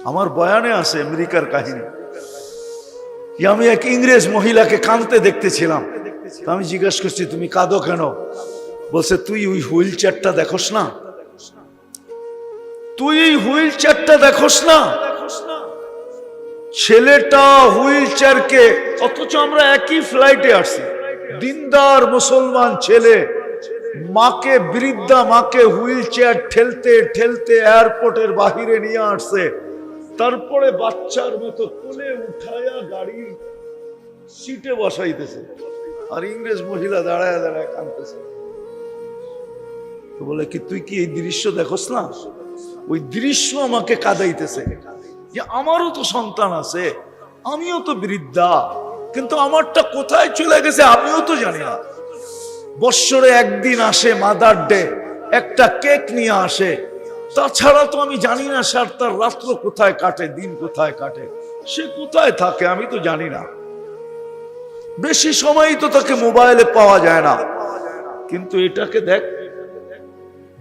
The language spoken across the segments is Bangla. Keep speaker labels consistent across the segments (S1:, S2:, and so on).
S1: আমার বয়ানে আছে আমেরিকার কাহিনী। আমি এক ইংরেজ মহিলাকে কাঁদতে দেখতেছিলাম। আমি জিজ্ঞেস করছি, তুমি কাঁদো কেন? বলছে, তুই ওই হুইল চেয়ারটা দেখোস না? তুই এই হুইল চেয়ারটা দেখোস না? ছেলেটা হুইল চেয়ারকে, অথচ আমরা একই ফ্লাইটে আসছি, দিনদার মুসলমান ছেলে, মাকে, বৃদ্ধা মাকে হুইল চেয়ার ঠেলতে ঠেলতে এয়ারপোর্টের বাহিরে নিয়ে আসছে। তারপরে বাচ্চার মতো কোলে উঠায়া গাড়ির সিটে বসাইতেছে, আর ইংরেজ মহিলা দাঁড়ায় দাঁড়ায় কাঁদতেছে। তো বলে কি, তুই কি এই দৃশ্য দেখোস না? ওই দৃশ্য আমাকে কাঁদাইতেছে যে আমারও তো সন্তান আছে, আমিও তো বৃদ্ধা, কিন্তু আমারটা কোথায় চলে গেছে আমিও তো জানি না। বৎসরে একদিন আসে মাদার ডে, একটা কেক নিয়ে আসে, তাছাড়া তো আমি জানি না স্যার তার রাত্র কোথায় কাটে, দিন কোথায় কাটে, সে কোথায় থাকে আমি তো জানি না। বেশি সময়ই তো তাকে মোবাইলে পাওয়া যায় না। কিন্তু এটাকে দেখ,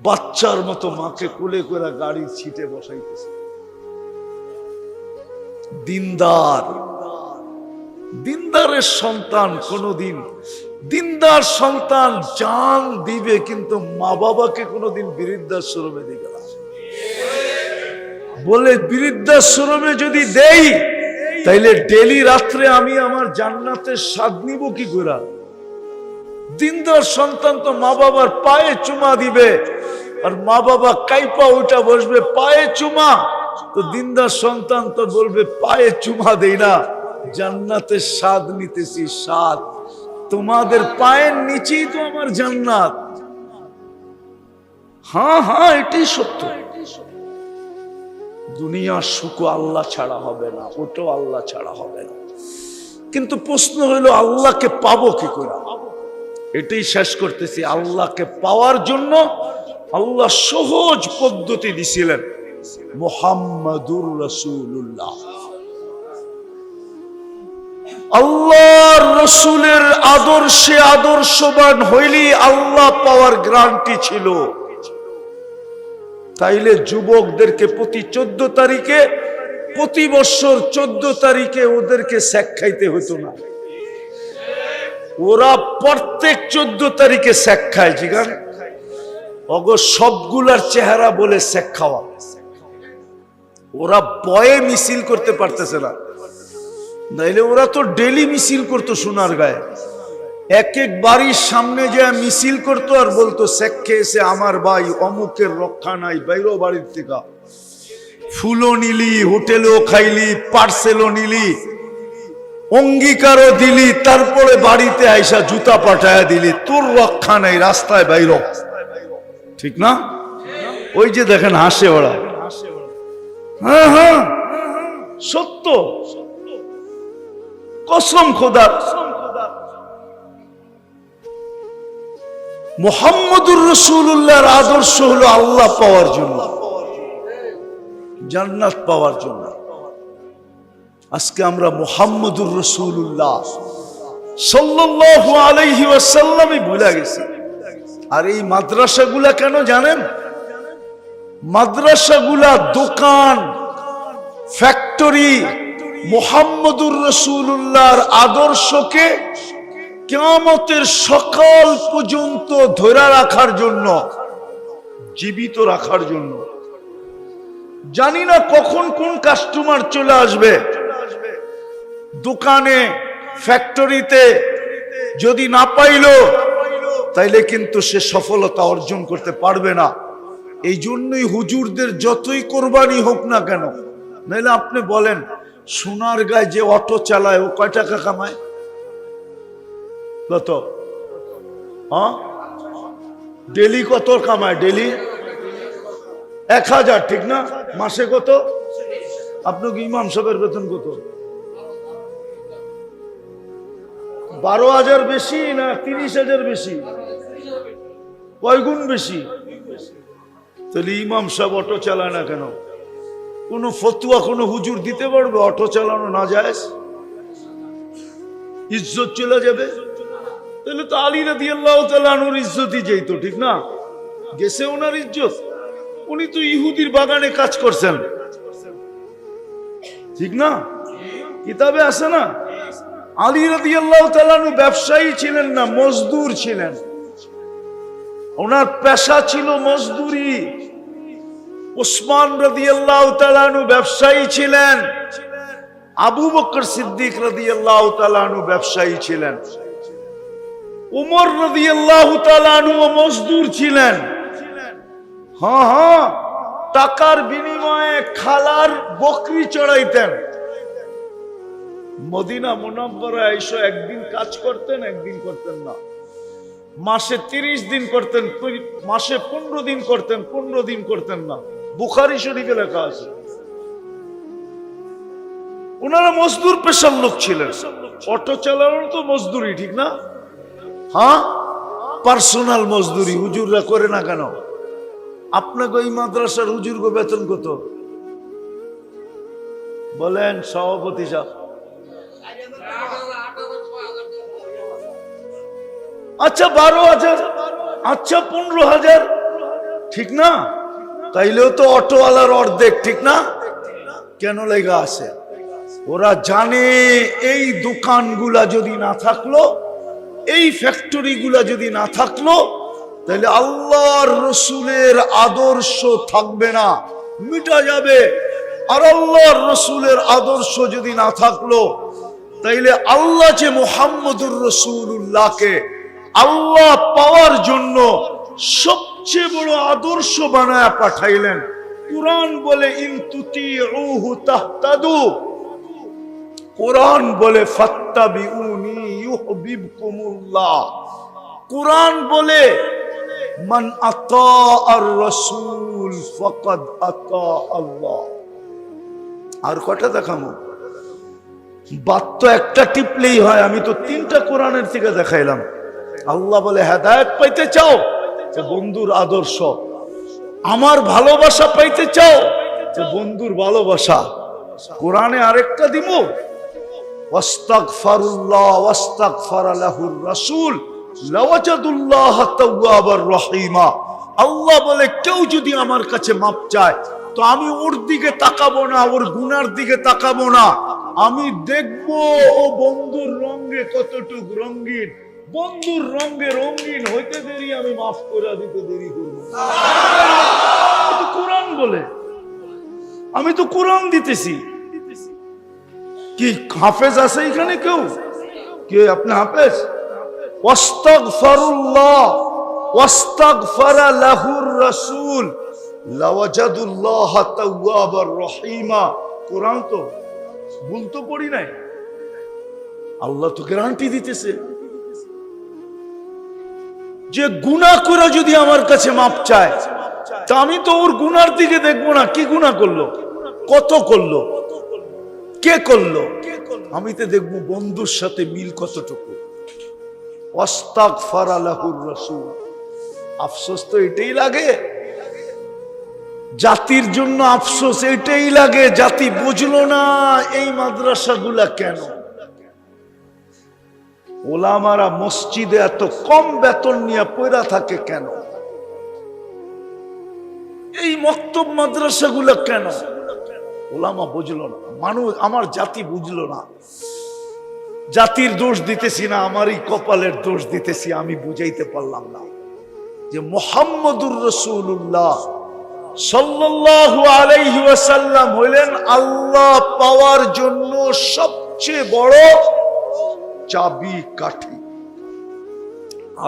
S1: বাচ্চার মতো মাকে কোলে করে গাড়ির সিটে বসাইতেছে। দিনদার, দিনদারের সন্তান কোনদিন, দিনদার সন্তান জান দিবে, কিন্তু মা বাবাকে কোনদিন বৃদ্ধাশ্রমে দিবে না। বলে বৃদ্ধাশ্রমে যদি দেই, তাইলে ডেলি রাত্রে আমি আমার জান্নাতের স্বাদ নিব কি করে? দিনদার সন্তান তো মা বাবার পায়ে চুমা দিবে, আর মা বাবা কাইপা উঠা বসবে, পায়ে চুমা। তো দিনদার সন্তান তো বলবে, পায়ে চুমা দেই না, জান্নাতের স্বাদ নিতেছি, স্বাদ তোমাদের পায়ের নিচেই তো আমার জান্নাত। হ্যাঁ হ্যাঁ, এটাই সত্য। দুনিয়ার সুখ আল্লাহ ছাড়া হবে না, ওটাও আল্লাহ ছাড়া হবে না। কিন্তু প্রশ্ন হইল, আল্লাহকে পাবো কি করে? এটাই শেষ করতেছি। আল্লাহকে পাওয়ার জন্য আল্লাহ সহজ পদ্ধতি দিছিলেন, মুহাম্মাদুর রাসূলুল্লাহ। আল্লাহর রাসূলের আদর্শে আদর্শবান হইলি আল্লাহ পাওয়ার গ্যারান্টি ছিল। তাইলে যুবকদেরকে প্রতি 14 তারিখে, প্রতি বছর 14 তারিখে ওদেরকে শেক খাইতে হতো না। ওরা প্রত্যেক 14 তারিখে শেক খায়। জিগান অগ সবগুলার চেহারা বলে শেক খাওয়া। ওরা বয়ে মিছিল করতে পারতেছে না, নাইলে ওরা তো ডেলি মিছিল করতো সোনার গায়ে। এক এক বাড়ির সামনে যে মিছিল করতো আর বলতো, শেখ খেয়েছে আমার ভাই, অমুকের রক্ষা নাই, বাইরো বাড়ির থেকে ফুলও নিলি, হোটেলেও খাইলি, পার্সেলও নিলি, অঙ্গীকারও দিলি, তারপরে বাড়িতে আইসা জুতা পাঠায়া দিলি, তোর রক্ষা নাই, রাস্তায় বাইরো। ঠিক না? ওই যে দেখেন হাসে ওরা। হ্যাঁ হ্যাঁ, সত্য, কসম খোদার। মুহাম্মদুর রাসূলুল্লাহর আদর্শ হলো আল্লাহ পাওয়ার জন্য, জান্নাত পাওয়ার জন্য। আজকে আমরা মুহাম্মদুর রাসূলুল্লাহ সাল্লাল্লাহু আলাইহি ওয়াসাল্লামই ভুলে গেছি। আর এই মাদ্রাসাগুলা কেন জানেন? মাদ্রাসাগুলা দোকান, ফ্যাক্টরি, মুহাম্মদুর রাসূলুল্লাহর আদর্শকে কিয়ামতের সকাল পর্যন্ত ধরে রাখার জন্য, জীবিত রাখার জন্য। জানি না কখন কোন কাস্টমার চলে আসবে। দোকানে, ফ্যাক্টরিতে যদি না পাইলো, তাইলে কিন্তু সে সফলতা অর্জন করতে পারবে না। এই জন্যই হুজুরদের যতই কোরবানি হোক না কেন, নাইলে আপনি বলেন, সোনার গায়ে যে অটো চালায় ও কয় টাকা কামায়? কত? হ্যাঁ, ডেলি কত কামায়? ডেলি 1000, ঠিক না? মাসে কত? আপনাকে ইমাম সাহেবের বেতন কত? 12,000 বেশি না 30,000 বেশি? কয় গুণ বেশি? তাহলে ইমাম সাহেব অটো চালায় না কেন? কোন ফতুয়া কোন হুজুর দিতে পারবে অটো চালানো না জায়েজ? ইজ্জত চলে যাবে। তাহলে তো আলী রাদিয়াল্লাহু তাআলা আনহুর ইজ্জতই যেত, ঠিক না? গেছে ওনার ইজ্জত। উনি তো ইহুদির বাগানে কাজ করছেন, ঠিক না? কিতাবে আছে না? আলী রাদিয়াল্লাহু তাআলা আনহু ব্যবসায়ী ছিলেন না, মজদুর ছিলেন। ওনার পেশা ছিল মজদুরি। উসমান রাদিয়াল্লাহু তাআলা আনহু ব্যবসায়ী ছিলেন। আবু বকর সিদ্দিক রাদিয়াল্লাহু তাআলা আনহু ব্যবসায়ী ছিলেন। উমর রাদিয়াল্লাহু তাআলা আনহু মজদুর ছিলেন। হ্যাঁ, টাকার বিনিময়ে খালার বকরি চড়াইতেন। মদিনা মুনাব্বারায় এসে একদিন কাজ করতেন, একদিন করতেন না। মাসে 30 দিন করতেন, মাসে 15 দিন করতেন, 15 দিন করতেন না। বুখারী শরীফে লেখা আছে। ওনারা মজদুর পেশার লোক ছিলেন। অটো চালানো তো মজদুরি, ঠিক না? হ্যাঁ, পার্সোনাল মজদুরি হুজুররা করে না কেন? আপনাকে ওই মাদ্রাসার হুজুরকে বেতন কত বলেন সভাপতি সাহেব? আচ্ছা 12,000, আচ্ছা 15,000, ঠিক না? তাইলেও তো অটোওয়ালার অর্ধেক, ঠিক না? কেন লেগা আছে? ওরা জানে এই দোকানগুলা যদি না থাকলো, এই ফ্যাক্টরি গুলা যদি না থাকলো, তাহলে আল্লাহর রসুলের আদর্শ থাকবে না, মিটা যাবে। আর আল্লাহর রসুলের আদর্শ যদি না থাকলো, তাইলে আল্লাহ যে মুহাম্মদুর রাসূলুল্লাহকে আল্লাহ পাওয়ার জন্য সবচেয়ে বড় আদর্শ বানায়া পাঠাইলেন। কুরআন বলে ইন তুতিউহু তাহতাদু, কুরআন বলে ফাত্তাবিউনি ইউহিব্বুকুমুল্লাহ, কুরআন বলে মান আতাআর রাসূল ফাকাদ আতা আল্লাহ। আর কটা দেখামো? বাত তো একটা টিপলেই হয়। আমি তো 3টা কোরআনের থেকে দেখাইলাম। আল্লাহ বলে হেদায়েত পাইতে চাও, বন্ধুর আদর্শ। আমার ভালোবাসা পাইতে চাও, বন্ধুর ভালোবাসা। কোরআনে আরেকটা দিব, ওয়াস্তাগফিরুল্লাহ ওয়াস্তাগফারা লাহুর রাসূল লাওয়াজাদুল্লাহ তাওয়াবার রহিমা। আল্লাহ বলে কেউ যদি আমার কাছে মাপ চায়, তো আমি ওর দিকে তাকাবো না, ওর গুনার দিকে তাকাবো না। আমি দেখবো ও বন্ধুর রঙে কতটুক রঙিন। বন্ধুর রঙে রঙিন হইতে দেরি, আমি মাফ করে দিতে দেরি করবো। কোরআন বলে, আমি তো কোরআন দিতেছি। কি হাফেজ আছে এখানে কেউ? কে আপনি হাফেজ? ওয়াস্তাগফিরুল্লাহ ওয়াস্তাগফারা লাহুর রাসূল লাওয়াজাদুল্লাহ তাওয়াবার রহিমা। কোরআন তো ভুল তো পড়ি নাই। আল্লাহ তো গ্যারান্টি দিতেছে যে গুনাহ করে যদি আমার কাছে মাপ চায়, তা আমি তো ওর গুনার দিকে দেখবো না। কি গুনাহ করলো, কত করলো, কে করলো, আমি তো দেখবো বন্ধুর সাথে মিল কতটুকু। ওয়াস্তাগফারা লাহুর রাসূল। আফসোস তো এটাই লাগে, জাতির জন্য আফসোস এটাই লাগে। জাতি বুঝলো না এই মাদ্রাসাগুলা কেন। ওলামারা মসজিদে এত কম বেতন নিয়ে পড়া থাকে কেন? এই মক্তব মাদ্রাসাগুলা কেন? ওলামা বুঝলো না, মানুষ, আমার জাতি বুঝলো না। জাতির দোষ দিতেছি না, আমারই কপালের দোষ দিতেছি। আমি বুঝাইতে পারলাম না যে মুহাম্মদুর রাসূলুল্লাহ সাল্লাল্লাহু আলাইহি ওয়াসাল্লাম হইলেন আল্লাহ পাওয়ার জন্য সবচেয়ে বড় চাবি কাঠি,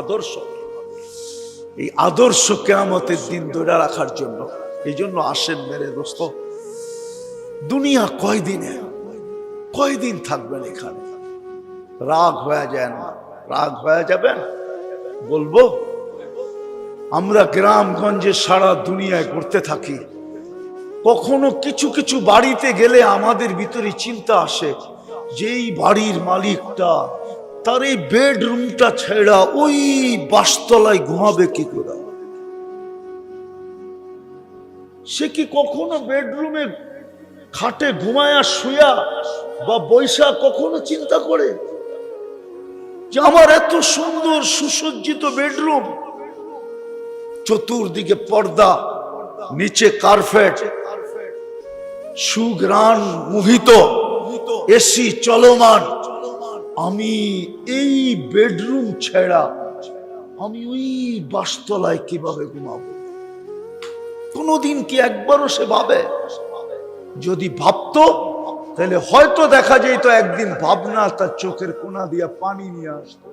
S1: আদর্শ। এই আদর্শ কিয়ামতের দিন ধরে রাখার জন্য। এই জন্য আসেন মেরে দোস্ত, দুনিয়া কয়দিন থাকবেন এখানে? রাগ হয়ে যায় না? রাগ হয়ে যাবেন? বলবো আমরা গ্রামগঞ্জে সারা দুনিয়ায় ঘুরতে থাকি। কখনো কিছু কিছু বাড়িতে গেলে আমাদের ভিতরে চিন্তা আসে যে এই বাড়ির মালিকটা তার এই বেডরুমটা ছেড়া ওই বাসতলায় ঘুমাবে কি করে? সে কি কখনো বেডরুমে খাটে ঘুমায়া শুয়া বা বৈশা কখনো চিন্তা করে যে আমার এত সুন্দর সুসজ্জিত বেডরুম, চতুর্দিকে পর্দা, নিচে কার্পেট, সুগ্রাণ মোহিত, এসি চলমান, আমি এই বেডরুম ছেড়া আমি ওই বাসতলায় কিভাবে ঘুমাবো? কোনদিন কি একবারও সে ভাবে? যদি ভাবতো তাহলে হয়তো দেখা যেত একদিন ভাবনা তার চোখের কোনা দিয়া পানি নিয়ে আসতো,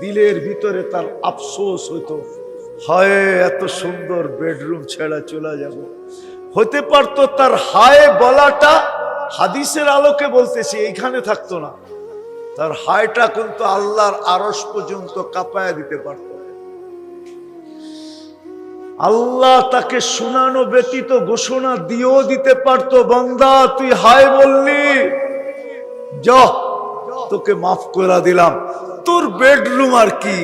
S1: দিলের ভিতরে তার আফসোস হইতো, হায় এত সুন্দর বেডরুম ছেড়া চলে যাব। হতে পারতো তার হায় বলাটা হাদিসের আলোকে বলতেছি এইখানে থাকতো না, তার হায়টা কিন্তু আল্লাহর আরশ পর্যন্ত কাঁপায়া দিতে পারত। আল্লাহ তাকে শোনানো ব্যতীত ঘোষণা দিয়েও দিতে পারত, বান্দা তুই হায় বললি, যা তোকে মাফ করে দিলাম। তোর বেডরুম আর কি,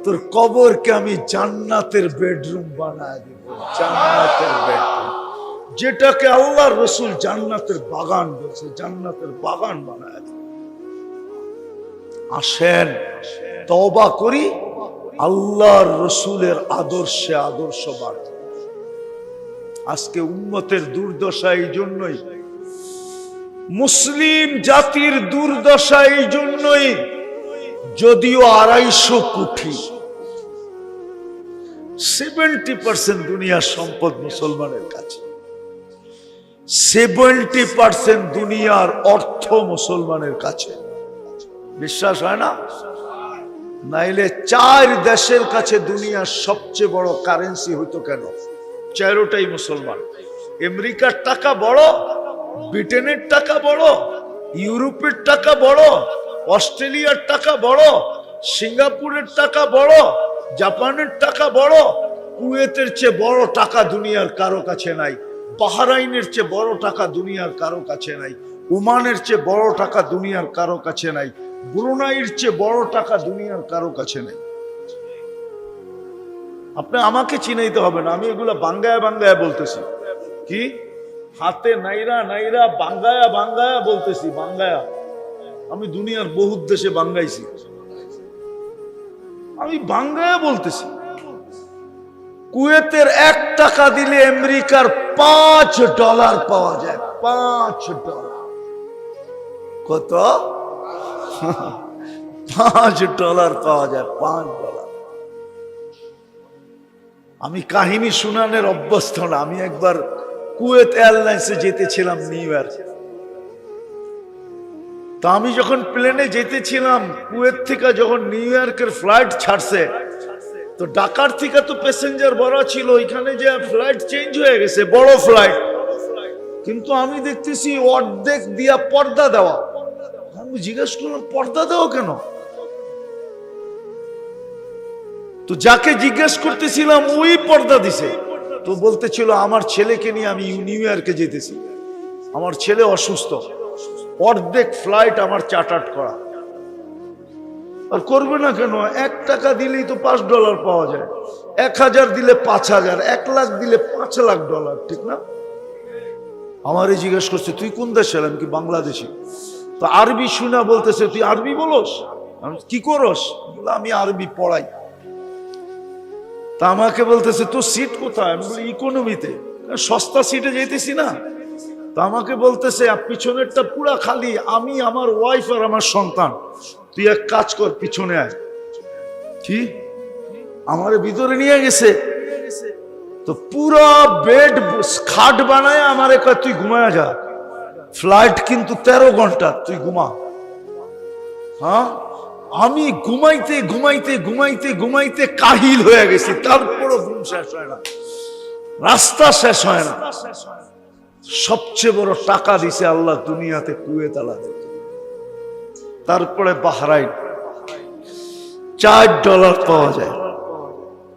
S1: তোর কবরকে আমি জান্নাতের বেডরুম বানায় দিব। জান্নাতের বেডরুম, যেটাকে আল্লাহর রাসূল জান্নাতের বাগান বলছে, জান্নাতের বাগান বানায় দিব। আসেন তওবা করি, আল্লাহর রাসূলের আদর্শে আদর্শবান। আজকে উম্মতের দুর্দশা এই জন্যই, মুসলিম জাতির দুর্দশা এই জন্যই, যদিও 250 কোটি 70% দুনিয়ার সম্পদ মুসলমানের কাছে, 70% দুনিয়ার অর্থ মুসলমানের কাছে। বিশ্বাস হয় না? নাইলে 4 দেশের কাছে দুনিয়ার সবচেয়ে বড় কারেন্সি হইতো কেন? 4টাই মুসলমান। আমেরিকার টাকা বড়, ব্রিটেনের টাকা বড়, ইউরোপের টাকা বড়, অস্ট্রেলিয়ার টাকা বড়, সিঙ্গাপুরের টাকা বড়, জাপানের টাকা বড়, কুয়েতের চেয়ে বড় টাকা দুনিয়ার কারো কাছে নাই, বাহরাইনের চেয়ে বড় টাকা দুনিয়ার কারো কাছে নাই, ওমানের চেয়ে বড় টাকা দুনিয়ার কারো কাছে নাই, ব্রুনাইয়ের চেয়ে বড় টাকা দুনিয়ার কারো কাছে নেই। আপনি আমাকে চিনাইতে হবে না, আমি এগুলা বাঙ্গায়া বাঙ্গায়া বলতেছি। কি হাতে নাইরা নাইরা বাঙ্গায়া বাঙ্গায়া বলতেছি, বাঙ্গায়া। আমি দুনিয়ার বহুত দেশে বাঙ্গাইছি, আমি বাঙ্গায়া বলতেছি। কুয়েতের 1 টাকা দিলে আমেরিকার $5 পাওয়া যায়। $5 কত? $5 পাওয়া যায়। $5। আমি কাহিনী শুনানোর অভ্যস্ত না। আমি একবার কুয়েত এয়ারলাইন্সে যেতেছিলাম নিউ ইয়র্ক। তা আমি যখন প্লেনে যেতেছিলাম, কুয়েত থেকে যখন নিউ ইয়র্কের ফ্লাইট ছাড়ছে, তো ঢাকার থেকে তো প্যাসেঞ্জার বড় ছিল, এখানে যে ফ্লাইট চেঞ্জ হয়ে গেছে, বড় ফ্লাইট। কিন্তু আমি দেখতেছি অর্ধেক দিয়া পর্দা দেওয়া। আমি জিজ্ঞেস করলাম পর্দা দেওয়া কেন? তো যাকে জিজ্ঞেস করতেছিলাম ওই পর্দা দিছে। তো বলতেছিল আমার ছেলেকে নিয়ে আমি নিউ ইয়র্কে যেতেছি, আমার ছেলে অসুস্থ, অর্ধেক ফ্লাইট আমার চার্টার্ড করা। আর করবে না কেন? 1 টাকা দিলেই তো $5 পাওয়া যায়, 1000 দিলে 5000, 1 লাখ দিলে $5 লাখ, ঠিক না? আমারে জিজ্ঞেস করছে তুই কোন দেশের? আমি কি বাংলাদেশি। তো আরবি শুনা বলতেছে তুই আরবি বলস, কি করস? আমি আরবি পড়াই। তা আমাকে বলতেছে তোর সিট কোথায়? আমি বলি ইকোনমিতে, সস্তা সিটে যেতেছি না। তা আমাকে বলতেছে পিছনেরটা পুরা খালি, আমি, আমার ওয়াইফ আর আমার সন্তান। তুই এক কাজ কর, পিছনে আয়। কি? আমারে ভিতরে নিয়ে গেছে, তো পুরা বেড খাট বানায় আমারে কয় তুই ঘুমায় যা, ফ্লাইট কিন্তু 13 ঘন্টা, তুই ঘুমা। হ্যাঁ, আমি ঘুমাইতে ঘুমাইতে ঘুমাইতে ঘুমাইতে কাহিল হয়ে গেছি, তারপরও ঘুম শেষ হয় না, রাস্তা শেষ হয় না। সবচেয়ে বড় টাকা দিছে আল্লাহ দুনিয়াতে কুয়েত আলাদা, তারপরে বাহরাইন $4 পাওয়া যায়,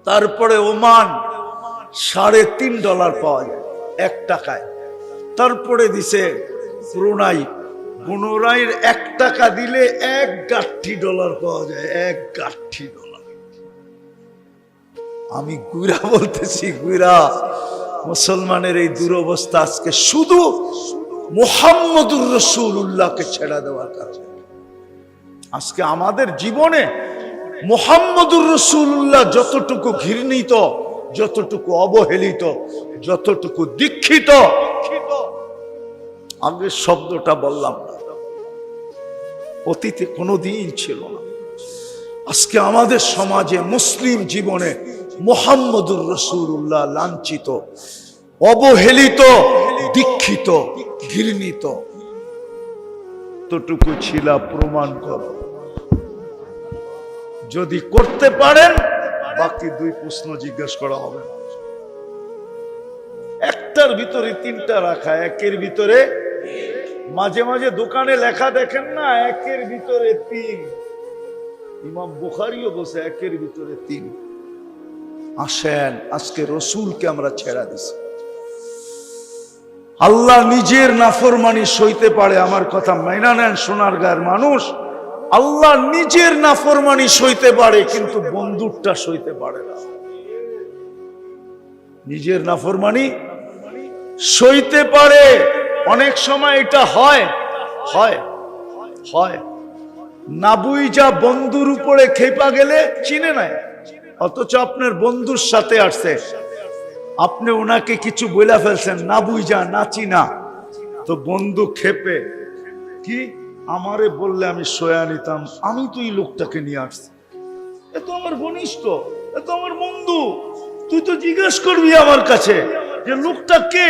S1: তারপরে ওমান $3.5 পাওয়া যায় 1 টাকায়, তারপরে দিছে ব্রুনাই, ব্রুনাইয়ের 1 টাকা দিলে $1 গাঠি পাওয়া যায়, $1 গাঠি। আমি গুইরা বলতেছি, গুইরা মুসলমানের এই দুরবস্থা আজকে শুধু মুহাম্মদুর রাসূলুল্লাহকে ছেড়ে দেওয়ার কারণে। আজকে আমাদের জীবনে মুহাম্মদুর রাসূলুল্লাহ যতটুকু ঘৃণিত, যতটুকু অবহেলিত, যতটুকু দীক্ষিত। আগের শব্দটা বললাম না, অতীতে কোনোদিন ছিল না। আজকে আমাদের সমাজে, মুসলিম জীবনে মুহাম্মদুর রাসূলুল্লাহ লাঞ্ছিত, অবহেলিত, দীক্ষিত, ঘৃণিত। ততটুকু ছিল প্রমাণ করো। যদি করতে পারেন বাকি দুই প্রশ্ন জিজ্ঞেস করা হবে না। একটার ভিতরে তিনটা রাখা, একের ভিতরে, মাঝে মাঝে দোকানে লেখা দেখেন না, একের ভিতরে তিন। ইমাম বুখারীও বসে একের ভিতরে তিন। আসেন, আজকে রসুলকে আমরা ছেড়া দিছি। আল্লাহ নিজের নাফরমানি সইতে পারে, আমার কথা মাইনা নেন সোনারগাঁয়ের মানুষ। আল্লাহ নিজের নাফরমানি সইতে পারে, কিন্তু বন্ধুরটা সইতে পারে না। নিজের নাফরমানি সইতে পারে, অনেক সময় এটা হয় হয় হয় না বুঝা বন্ধুর উপরে খেপা গেলে চিনে নাই, অথচ আপনার বন্ধুর সাথে আসছে, আপনি ওনাকে কিছু বলে ফেলছেন না বুঝা, না চিনা, তো বন্ধু খেপে কি আমারে বললে আমি সয়া নিতাম, আমি তো এই লোকটাকে নিয়ে আসছি, এ তো আমার ঘনিষ্ঠ, এ তো আমার বন্ধু, তুই তো জিজ্ঞেস করবি আমার কাছে যে লোকটা কে,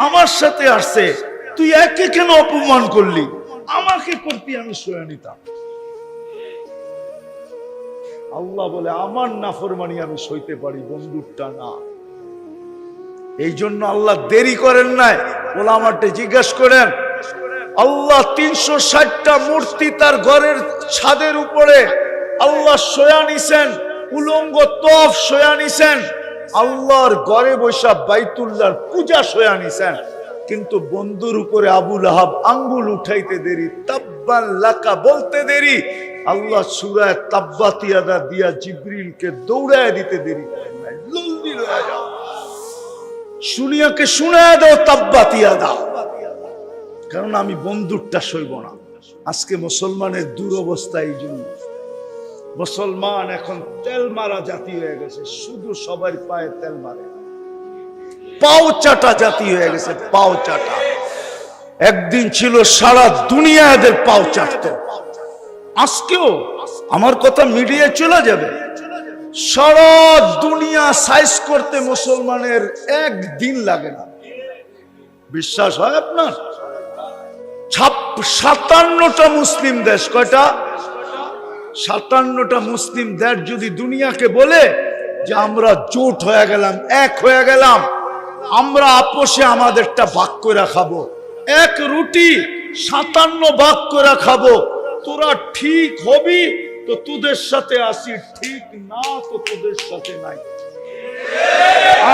S1: আমার সাথে আসছে, তুই একে কেন অপমান করলি, আমাকে করতি আমি সয়া নিতাম। আল্লাহ বলে আমার নাফরমানি আমি সইতে পারি, বন্ধুরটা না। এই জন্য আল্লাহ দেরি করেন নাই, ওলামাকে জিজ্ঞেস করেন। আল্লাহ 360টা মূর্তি তার ঘরের ছাদের উপরে আল্লাহ সয়া নিছেন, উলঙ্গ তফ সয়া নিছেন, আল্লাহর ঘরে বৈশা বাইতুল্লাহর পূজা সয়া নিছেন, কিন্তু বন্ধুর উপরে আবু লাহাব আঙ্গুল উঠাইতে দেরি, তাব্বান লাকা বলতে দেরি, আল্লাহ সূরা তাব্বাত ইয়াদা দিয়া জিবরিলকে দৌড়ায় দিতে দেরি করেন নাই। জলদি লয়ে যাও, শুনিয়াকে শুনায় দাও তাব্বাত ইয়াদা, কারণ আমি বন্ধুরটা সইব না। আজকে মুসলমানের দুরবস্থা এই জন্য। মুসলমান এখন তেল মারা জাতি হয়ে গেছে, শুধু সবার পায়ে তেল মারে, পাও চাটা জাতি হয়ে গেছে, পাও চাটা। একদিন ছিল সারা দুনিয়া এদের পাও চাটতো, আজকেও আমার কথা মিডিয়ায় চলে যাবে, সারা দুনিয়া সাইজ করতে মুসলমানের একদিন লাগে না। বিশ্বাস হয় আপনার? 57টা মুসলিম দেশ, কয়টা? 57টা মুসলিম দেশ যদি দুনিয়াকে বলে যে আমরা জোট হয়ে গেলাম, এক হয়ে গেলাম, আমরা আপোষে আমাদেরটা ভাগ করে খাবো, এক রুটি 57 ভাগ করে খাবো, তোরা ঠিক হবি তো তোদের সাথে আসি, ঠিক না তো তোদের সাথে নাই।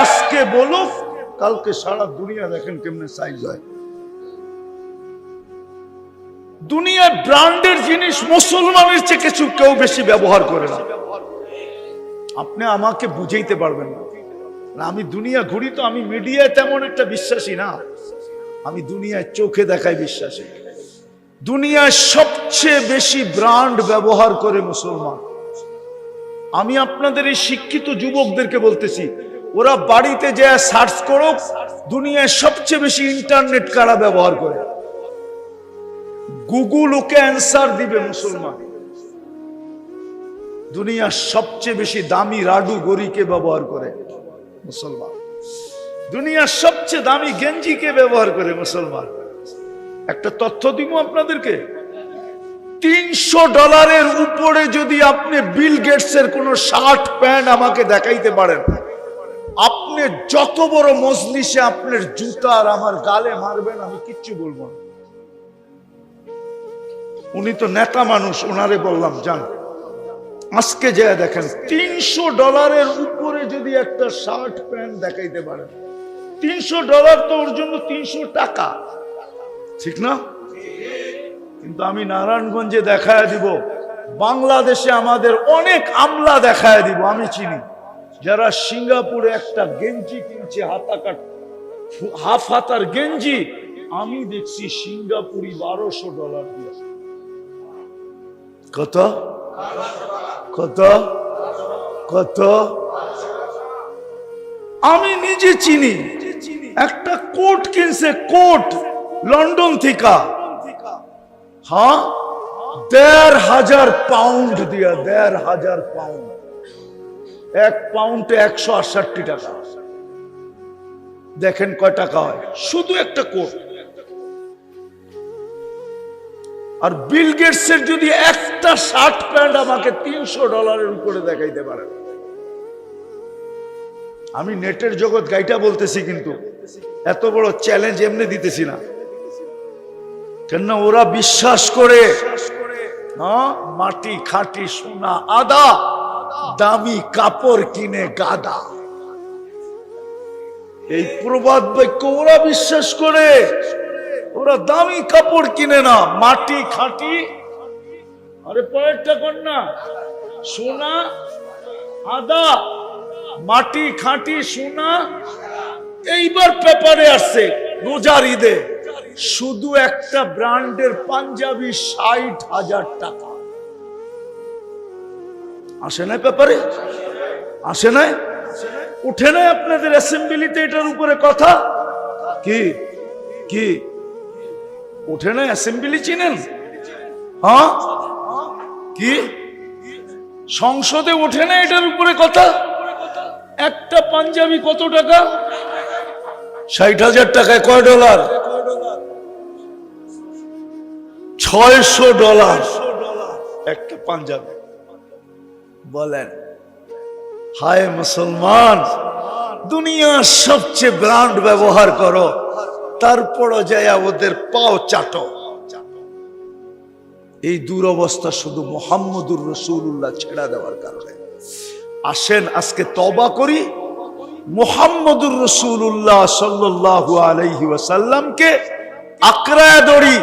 S1: আজকে বলো, কালকে সারা দুনিয়া দেখেন কেমনে সাইজ হয়। দুনিয়ার ব্র্যান্ডের জিনিস মুসলমানের চেয়ে কিছু কেউ বেশি ব্যবহার করে না। আপনি আমাকে বুঝাইতে পারবেন না। আমি দুনিয়া ঘুরি তো, আমি মিডিয়ায় তেমন একটা বিশ্বাসী না, আমি দুনিয়ায় চোখে দেখাই বিশ্বাসী। দুনিয়ায় সবচেয়ে বেশি ব্র্যান্ড ব্যবহার করে মুসলমান। আমি আপনাদের এই শিক্ষিত যুবকদেরকে বলতেছি, ওরা বাড়িতে যে সার্চ করো, দুনিয়ায় সবচেয়ে বেশি ইন্টারনেট কারা ব্যবহার করে, গুগল ওকে অ্যান্সার দিবে মুসলমান। দুনিয়ার সবচেয়ে বেশি দামি রাডু গড়িকে ব্যবহার করে মুসলমান। দুনিয়ার সবচেয়ে দামি গেঞ্জিকে ব্যবহার করে মুসলমান। একটা তথ্য দিব আপনাদেরকে, $300 উপরে যদি আপনি বিল গেটসের কোন শার্ট প্যান্ট আমাকে দেখাইতে পারেন, আপনি যত বড় মজলিসে আপনার জুতা আর আমার গালে মারবেন, আমি কিচ্ছু বলবো না। উনি তো নেতা মানুষ, ওনারে বললাম যান, আজকে যে দেখেন $300 উপরে যদি একটা শার্ট প্যান্ট দেখাইতে পারেন, $300 তো ওর জন্য 300 টাকা, ঠিক না? কিন্তু আমি নারায়ণগঞ্জে দেখায় দিব, বাংলাদেশে আমাদের অনেক আমলা দেখায় দিব, আমি চিনি যারা সিঙ্গাপুরে একটা গেঞ্জি কিনছে, হাফ হাতার গেঞ্জি, আমি দেখছি সিঙ্গাপুরি $1200 দিয়ে। কত কত কত আমি নিজে চিনি, একটা কোট কিনছে, কোট লন্ডন থেকে, হ্যাঁ ১,৫০০ পাউন্ড দিয়া, ১,৫০০ পাউন্ড, ১ পাউন্ডে ১৬৮ টাকা। দেখেন কয় টাকা হয় শুধু একটা কোট। আর বিল গেটসের যদি একটা শার্ট প্যান্ট আমাকে $৩০০ উপরে দেখাইতে পারে। আমি নেটের জগৎ গাইটা বলতেছি, কিন্তু এত বড় চ্যালেঞ্জ এমনি দিতেছি না, কেননা ওরা বিশ্বাস করে মাটি খাঁটি সোনা আদা, দামি কাপড় কিনে গাদা। এই প্রবাদ বাক্য ওরা বিশ্বাস করে। ওরা দামি কাপড় কিনে না, মাটি খাঁটি, আরে পরেরটা কর না, সোনা আদা, মাটি খাঁটি সোনা। এইবার পেপারে আসছে রোজার ঈদে শুধু একটা ব্র্যান্ডের পাঞ্জাবি ৬০,০০০ টাকা। আসে নাই পেপারে? আসে নাই? উঠে নাই আপনাদের অ্যাসেম্বলিতে এটার উপরে কথা? কি কি উঠে নাই? অ্যাসেম্বলি চিনেন? হ্যাঁ, কি সংসদে ওঠে না এটার উপরে কথা? একটা পাঞ্জাবি কত টাকা? ৬০,০০০ টাকায় কয় ডলার? $৬০০ একটা পাঞ্জাবি। বলেন হায় মুসলমান, দুনিয়ার সবচেয়ে ব্র্যান্ড ব্যবহার করো, তারপরও যায় ওদের পাও চাটো। এই দুরবস্থা শুধু মুহাম্মদুর রাসূলুল্লাহ ছেড়া দেওয়ার কারণে। আসেন আজকে তওবা করি, মুহাম্মদুর রাসূলুল্লাহ সাল্লাল্লাহু আলাইহি ওয়াসাল্লামকে আঁকড়ায় ধরি,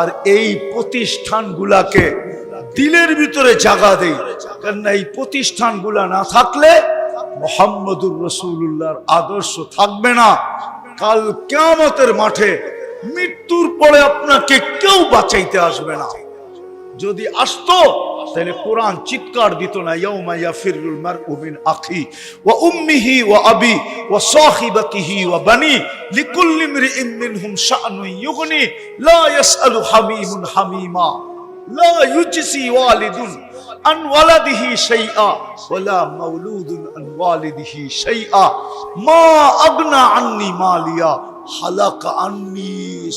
S1: আর এই প্রতিষ্ঠানগুলাকে দিলের ভিতরে জায়গা দেই। কারণ এই প্রতিষ্ঠানগুলা না থাকলে মুহাম্মদুর রাসূলুল্লাহর আদর্শ থাকবে না। কাল কিয়ামতের মাঠে মৃত্যুর পরে আপনাকে কেউ বাঁচাইতে আসবে না। যদি আসতো তাহলে কোরআন চিৎকার দিত না, ইয়াউমা ইয়াফিরুল মারউ মিন আখি ওয়া উম্মিহি ওয়া আবি ওয়া সাহিবাতিহি ওয়া বানি লিকুল্লি ইমরিইন মিনহুম শা'নুন ইউগনি লা ইয়াসআলু হামিমুন হামিমা লা ইউজসি ওয়ালিদুন আন ওয়ালাদিহি শাইআ ওয়ালা মাউলুদুন আন ওয়ালিদিহি শাইআ মা আগনা আন্নি মালিয়া হালাকা আন্নি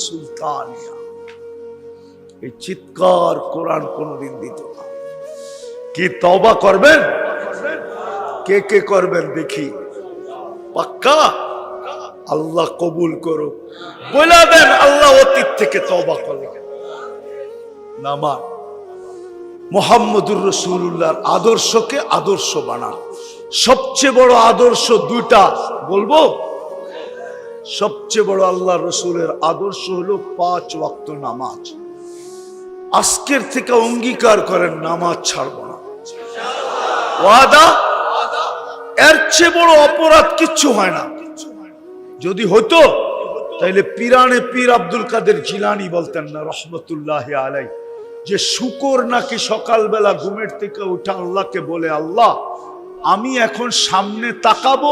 S1: সুলতানিয়া। এই চিৎকার কোরআন কোনদিন দিত না। কি তওবা করবেন? কে কে করবেন দেখি? পাক্কা? আল্লাহ কবুল করুক। বলে দেন আল্লাহ অতীত থেকে তওবা করলেন। নামান মুহাম্মদুর রাসূলুল্লাহর আদর্শকে আদর্শ বানান। সবচেয়ে বড় আদর্শ দুইটা বলবো। সবচেয়ে বড় আল্লাহ রসুলের আদর্শ হলো 5 ওয়াক্ত নামাজ। আজকের থেকে অঙ্গীকার করেন নামাজ ছাড়ব না, ওয়াদা। এর চেয়ে বড় অপরাধ কিচ্ছু হয় না। যদি হতো তাহলে পীরানে পীর আব্দুল কাদের জিলানী বলতেন না রহমতুল্লাহি আলাইহি, যে শুকর নাকি সকালবেলা ঘুমের থেকে উঠে আল্লাহকে বলে, আল্লাহ আমি এখন সামনে তাকাবো,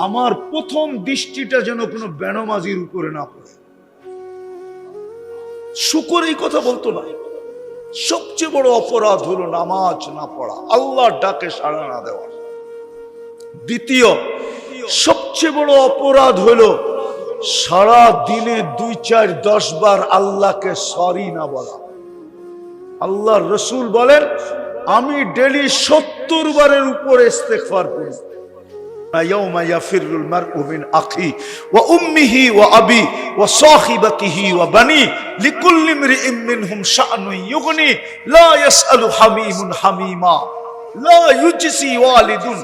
S1: আমার প্রথম দৃষ্টিটা যেন কোনো বেনমাজির উপরে না পড়ে। শুকর এই কথা বলতো না। সবচেয়ে বড় অপরাধ হলো নামাজ না পড়া, আল্লাহর ডাকে সাড়া না দেওয়া। দ্বিতীয় সবচেয়ে বড় অপরাধ হলো সারা দিনে 2, 4, 10 বার আল্লাহকে সরি না বলা। আল্লাহর রাসূল বলেন, আমি ডেইলি 70 বারের উপরে ইস্তেগফার করি। ইয়াউমা ইয়াফিরুল মারউ মিন আখি ওয়া উম্মিহি ওয়া আবি ওয়া সাহিবাতিহি ওয়া বানি লিকুল্লি ইমরিইন মিনহুম শা'নুন ইউগনি লা ইয়াসআলু হামিমুন হামিমা লা ইউজসি ওয়ালিদুন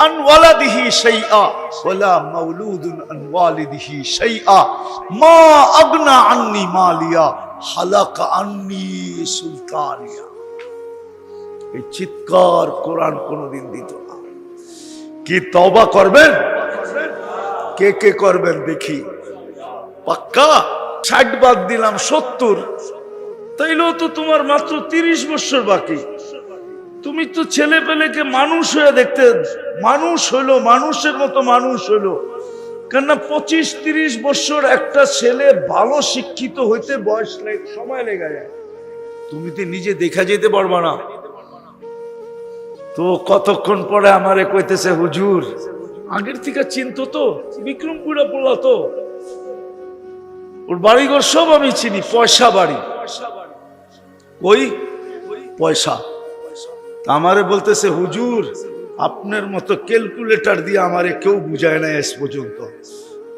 S1: আন ওয়ালাদিহি শাইআ ওয়ালা মাউলুদুন আন ওয়ালিদিহি শাইআ মা আগনা আন্নি মালিয়া হালাকা আন্নি সুলতানিয়া। এই চিৎকার কোরআন কোনদিন দিত না। কি তওবা করবেন? কে কে করবেন দেখি? পাক্কা? 60 বাদ দিলাম 70, তাইলেও তো তোমার মাত্র 30 বছর বাকি। তুমি তো ছেলে পেলেকে মানুষ হয়ে দেখতে, মানুষ হইলো, মানুষের মতো মানুষ হইলো। কেননা 25-30 বছর একটা ছেলে ভালো শিক্ষিত হইতে বয়স সময় লেগে যায়। তুমি তো নিজে দেখা যেতে পারবা না। তো কতক্ষণ পরে আমারে কইতেছে, হুজুর আগের থেকে চিনতো তো, বিক্রমপুরা পড়লা তো, ওর বাড়িঘর সব আমি চিনি, পয়সা বাড়ি। ওই পয়সা আমারে বলতেছে, হুজুর আপনার মতো ক্যালকুলেটর দিয়ে আমারে কেউ বুঝায় না আজ পর্যন্ত।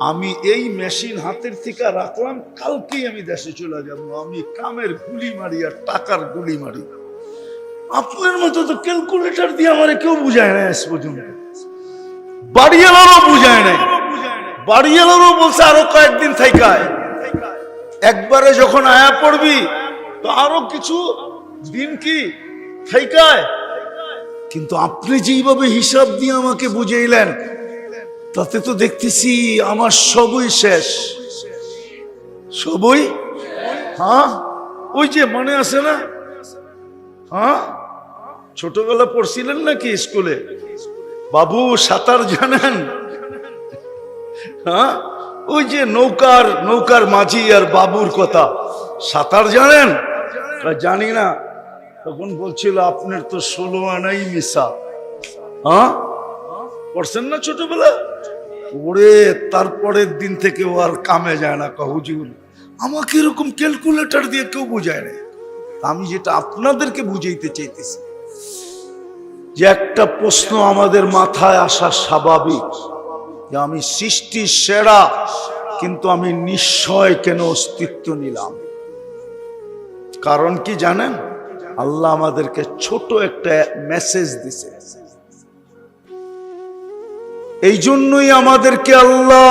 S1: আমি এই মেশিন হাতের থেকে রাখলাম, কালকেই আমি দেশে চলে যাব। আমি কামের গুলি মারি আর টাকার গুলি মারি। আপনার মতো তো ক্যালকুলেটর দিয়ে আমারে কেউ বুঝায় না আজ পর্যন্ত। বাড়িওয়ালারও বুঝায় নাই। বাড়িওয়ালারও বলছে আরো কয়েকদিন থাইকায়, একবারে যখন আয়া পড়বি তো আরো কিছু দিন কি থাইকায়। কিন্তু আপনি যেইভাবে হিসাব দিয়ে আমাকে বুঝাইলেন, তাতে তো দেখতেছি আমার সবই শেষ, সবই। হ্যাঁ, ওই যে মনে আছে না, হ্যাঁ ছোটবেলা পড়ছিলেন নাকি স্কুলে, বাবু সাঁতার জানেন? হ্যাঁ, ওই যে নৌকার মাঝি আর বাবুর কথা, সাঁতার জানেন? জানি না। তখন বলছিল আপনার তো 16 আনাই মিশা। হ্যাঁ, পড়ছেন না ছোটবেলা? ওরে তারপরের দিন থেকে ও আর কামে যায় না। হুজুর আমাকে এরকম ক্যালকুলেটর দিয়ে কেউ বুঝায় না। আমি যেটা আপনাদেরকে বুঝাইতে চাইতেছি, যে একটা প্রশ্ন আমাদের মাথায় আসা স্বাভাবিক, যে আমি সৃষ্টির সেরা, কিন্তু আমি নিশ্চয় কেন অস্তিত্ব নিলাম? কারণ কি জানেন? আল্লাহ আমাদেরকে ছোট একটা মেসেজ দিছে। এই জন্যই আমাদেরকে আল্লাহ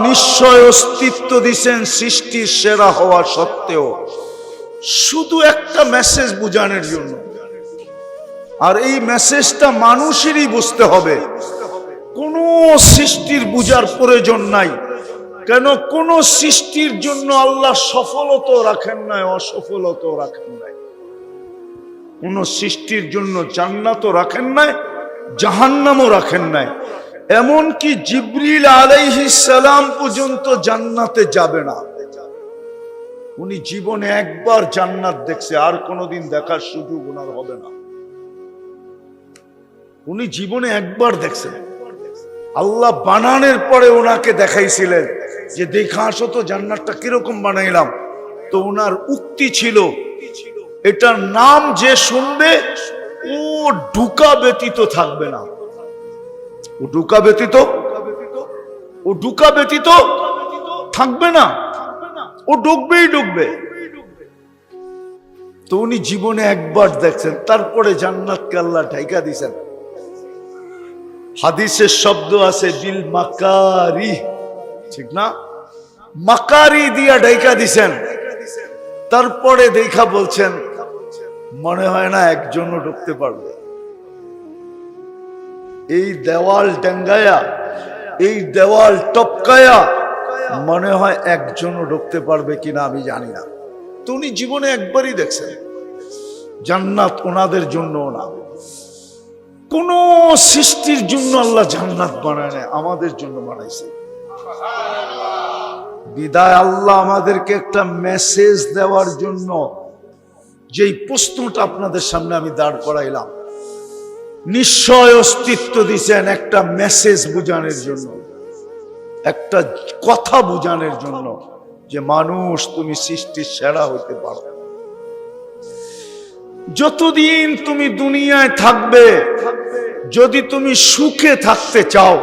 S1: নিশ্চয় অস্তিত্ব দিছেন সৃষ্টির সেরা হওয়া সত্ত্বেও, শুধু একটা মেসেজ বুঝানোর জন্য। আর এই মেসেজটা মানুষেরই বুঝতে হবে, কোনো সৃষ্টির বুঝার প্রয়োজন নাই। কেন? কোন সৃষ্টির জন্য আল্লাহ সফলতা রাখেন নাই, অসফলতা রাখেন নাই। কোন সৃষ্টির জন্য জান্নাতও রাখেন নাই, জাহান্নামও রাখেন নাই। এমনকি জিবরিল আলাইহিস সালাম পর্যন্ত জান্নাতে যাবে না। উনি জীবনে একবার জান্নাত দেখছে, আর কোনোদিন দেখার সুযোগ ওনার হবে না। উনি জীবনে একবার দেখছেন। আল্লাহ বানানোর পরে ওনাকে দেখাইছিলেন যে দেখা আসো তো জান্নাতটা কিরকম বানাইলাম। তো ওনার উক্তি ছিল, এটার নাম যে শুনবে ও ঢুকা ব্যতীত থাকবে না। ও ঢুকা ব্যতীত থাকবে না, ও ঢুকবেই ঢুকবে। তো উনি জীবনে একবার দেখছেন, তারপরে জান্নাতকে আল্লাহ ঢাইকা দিয়েছেন। হাদিসের শব্দ আছে বিল মাকারি, ঠিক না? মাকারি দিয়া ঢাইকা দিছেন। তারপরে দেখা বলছেন মনে হয় না একজনও ঢুকতে পারবে। এই দেওয়াল টাঙ্গায়া, এই দেওয়াল টপকায়া মনে হয় একজনও ঢুকতে পারবে কিনা আমি জানি না। তো উনি জীবনে একবারই দেখছেন। জান্নাত ওনাদের জন্য না, কোন সৃষ্টির জন্য আল্লাহ জান্নাত বানায় না, আমাদের জন্য বানাইছে। বিদায় আল্লাহ আমাদেরকে একটা মেসেজ দেওয়ার জন্য যেই প্রশ্নটা আপনাদের সামনে আমি দাঁড় করাইলাম, নিশ্চয় অস্তিত্ব দিয়েছেন একটা মেসেজ বুঝানোর জন্য, একটা কথা বুঝানোর জন্য, যে মানুষ তুমি সৃষ্টির সেরা হইতে পারো। যতদিন তুমি দুনিয়ায় থাকবে, যদি তুমি সুখে থাকতে চাও,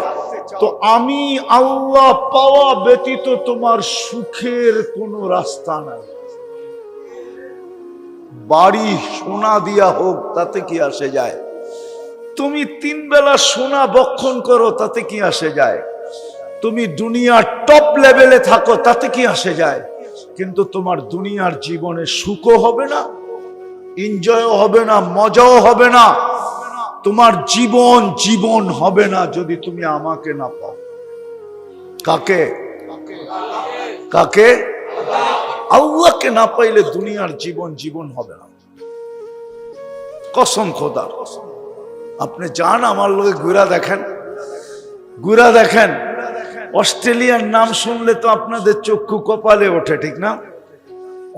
S1: তো আমি আল্লাহ পাওয়া ব্যতীত তোমার সুখের কোনো রাস্তা নাই। বাড়ি সোনা দিয়া হোক, তাতে কি আসে যায়? তুমি 3 বেলা সোনা বক্ষণ করো, তাতে কি আসে যায়? তুমি দুনিয়ার টপ লেভেলে থাকো, তাতে কি আসে যায়? কিন্তু তোমার দুনিয়ার জীবনে সুখও হবে না, এনজয়ও হবে না, মজাও হবে না। তোমার জীবন হবে না যদি তুমি আমাকে না পাও। কাকে? আল্লাহকে না পাইলে দুনিয়ার জীবন হবে না। কসম খোদা। আপনি যান আমার লোকে ঘুরা দেখেন, ঘুরা দেখেন। অস্ট্রেলিয়ার নাম শুনলে তো আপনাদের চক্ষু কপালে ওঠে, ঠিক না?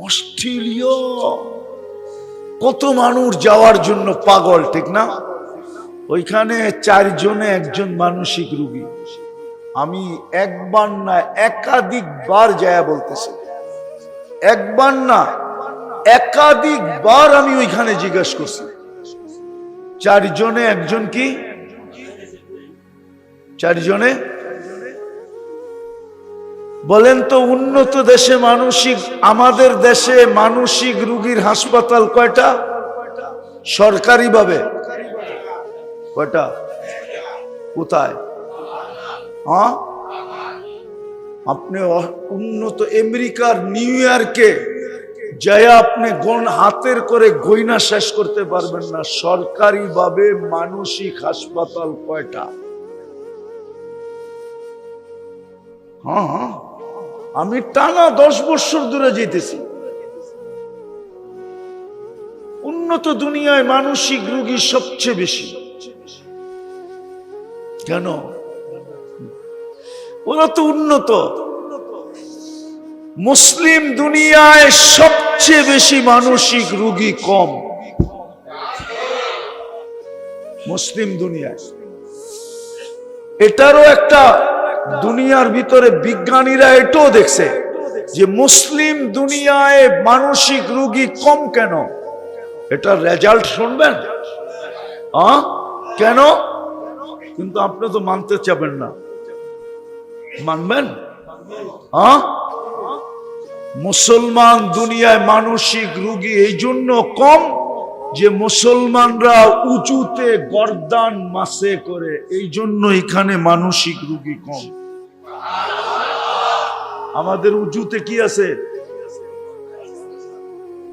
S1: অস্ট্রেলিয়া কত মানুষ যাওয়ার জন্য পাগল, ঠিক না? ওইখানে 4 জনে একজন মানসিক রোগী। আমি একবার না একাধিকবার যায় বলতেছি, একবার না একাধিকবার আমি ওইখানে জিজ্ঞেস করছি। 4 জনে একজন কি? 4 জনে বলেন তো উন্নত দেশে মানসিক, আমাদের দেশে মানসিক রোগীর হাসপাতাল কয়টা? সরকারি ভাবে কয়টা? কোথায়? হ্যাঁ, আপনি উন্নত আমেরিকার নিউ ইয়র্কে যায় আপনি হাতের করে গয়না শেষ করতে পারবেন না সরকারি ভাবে মানসিক হাসপাতাল কয়টা। হ্যাঁ, আমি টানা 10 বছর দূরে যেতেছি। উন্নত দুনিয়ায় মানসিক রোগী সবচেয়ে বেশি। কেন? ওরা তো উন্নত। মুসলিম দুনিয়ায় সবচেয়ে বেশি মানসিক রোগী কম। মুসলিম দুনিয়ায় এটারও একটা দুনিয়ার ভিতরে বিজ্ঞানীরা এটাও দেখছে যে মুসলিম দুনিয়ায় মানসিক রোগী কম কেন। এটার রেজাল্ট শুনবেন? কেন? কিন্তু আপনি তো মানতে চাবেন না, মানবেন? মুসলমান দুনিয়ায় মানসিক রোগী এই জন্য কম যে মুসলমানরা উঁচুতে গর্দান মাসে করে, এই জন্য এখানে মানসিক রোগী কম। আমাদের উঁচুতে কি আছে?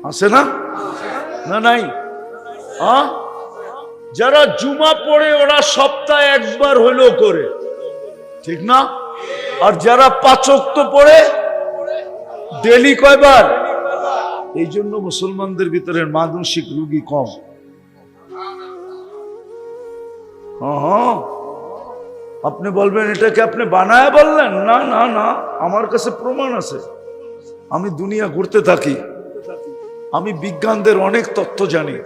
S1: আছে না? না নাই? যারা জুমা পড়ে ওরা সপ্তাহে একবার হলেও করে, ঠিক না? আর যারা 5 ওয়াক্ত পড়ে ডেলি কয়বার? এই জন্য মুসলমানদের ভিতরে মানসিক রোগী কম। আপনি বলবেন এটাকে আপনি বানায় বললেন? না না না, আমার কাছে প্রমাণ আছে। আমি দুনিয়া ঘুরতে থাকি, আমি বিজ্ঞানদের অনেক তথ্য জানি,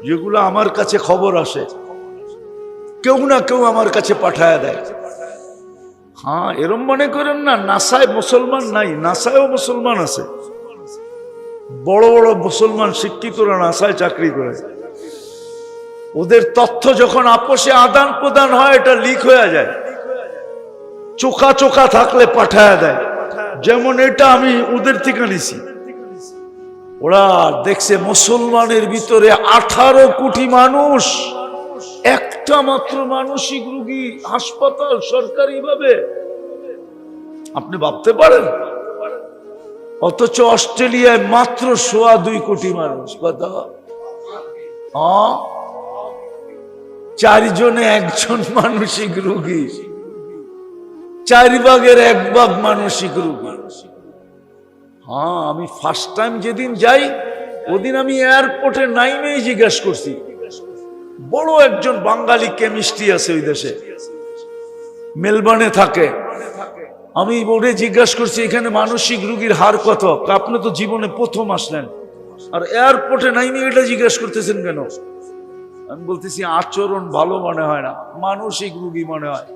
S1: যেগুলো আমার কাছে খবর আসে, কেউ না কেউ আমার কাছে পাঠায় দেয়। হ্যাঁ, এরম মনে করেন না নাসায় মুসলমান নাই, নাসায়ও মুসলমান আছে। বড় বড় মুসলমান শিক্ষিতরা নাসায় চাকরি করে। ওদের তথ্য যখন আপোষে আদান প্রদান হয়, এটা লিক হয়ে যায়, চোখা চোখা থাকলে পাঠায় দেয়। যেমন এটা আমি ওদের থেকে নিছি। ওরা দেখছে মুসলমানের ভিতরে 18 কোটি মানুষ, একটা মাত্র মানসিক রোগী হাসপাতাল সরকারি ভাবে। আপনি ভাবতে পারেন? অথচ অস্ট্রেলিয়ায় মাত্র 2.25 কোটি মানুষ। কথা 4 জনে একজন মানসিক রোগী, 4 ভাগের 1 ভাগ মানসিক রোগী। হ্যাঁ, আমি ফার্স্ট টাইম যেদিন যাই ওদিন আমি এয়ারপোর্টে নাইমেই জিজ্ঞাসা করছি, বড় একজন বাঙালি কেমিস্ট্রি আছে ওই দেশে, মেলবোর্নে থাকে। আমি ওরে জিজ্ঞাসা করছি এখানে মানসিক রোগীর হার কত? আপনি তো জীবনে প্রথম আসলেন আর এয়ারপোর্টে নাইমে এটা জিজ্ঞাসা করতেছেন কেন? আমি বলতেছি আচরণ ভালো মনে হয় না, মানসিক রোগী মনে হয়।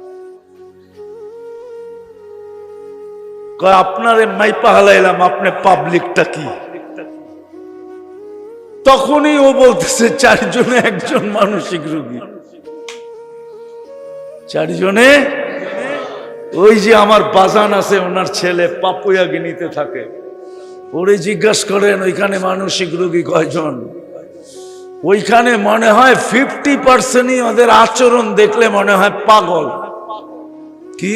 S1: আপনারে মাইপা হালাইলাম, আপনি পাবলিকটা কি? তখনই ও বলতেছে 4 জনে একজন মানসিক রোগী। 4 জনে। ওই যে আমার বাজান আছে, ওনার ছেলে পাপুয়া গিনিতে থাকে, ওরে জিজ্ঞাসা করেন ওইখানে মানসিক রোগী কয়জন? ওইখানে মনে হয় 50%ই ওদের আচরণ দেখলে মনে হয় পাগল। কি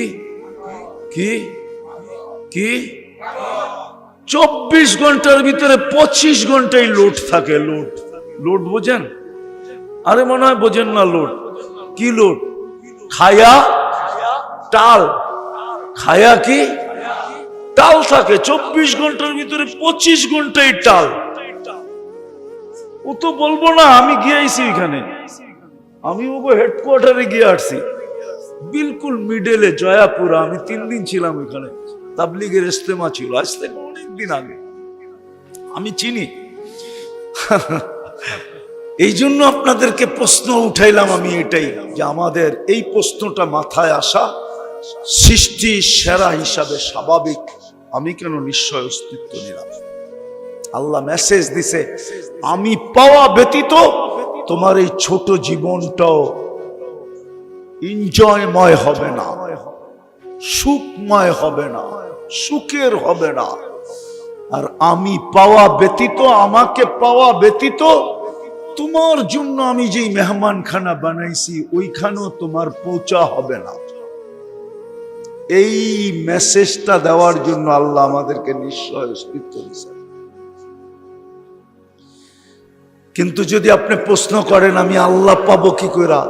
S1: কি কি 24 ঘন্টার ভিতরে 25 ঘন্টাই লোড থাকে। লোড, লোড বোঝেন? আরে মনে হয় বোঝেন না। লোড কি? লোড খায়া টাল, খায়া কি টাল থাকে 24 ঘন্টার ভিতরে 25 ঘন্টাই টাল। ও তো বলবো না আমি গিয়েছি এখানে, আমি ওকে হেডকোয়ার্টারে গিয়ে আসছি, বিলকুল মিডলে জয়াপুরা। আমি 3 দিন ছিলাম ওখানে, তাবলিগের ইস্তেমা ছিল, আজ থেকে অনেকদিন আগে, আমি চিনি। এই জন্য আপনাদেরকে প্রশ্ন উঠাইলাম আমি এটাই, যে আমাদের এই প্রশ্নটা মাথায় আসা সৃষ্টি সেরা হিসাবে স্বাভাবিক, আমি কেন নিশ্চয় অস্তিত্ব নিলাম। আল্লাহ মেসেজ দিছে, আমি পাওয়া ব্যতীত তোমার এই ছোট জীবনটাও এনজয়ময় হবে না, সুখময় হবে না, সুখের হবে না। আর আমি পাওয়া ব্যতীত, আমাকে পাওয়া ব্যতীত তোমার জন্য আমি যেই মেহমানখানা বানাইছি ওইখানেও তোমার পৌঁছা হবে না। এই মেসেজটা দেওয়ার জন্য আল্লাহ আমাদেরকে নিশ্চয় অস্তিত্ব দিয়েছেন। কিন্তু যদি আপনি প্রশ্ন করেন আমি আল্লাহ পাবো কি করে,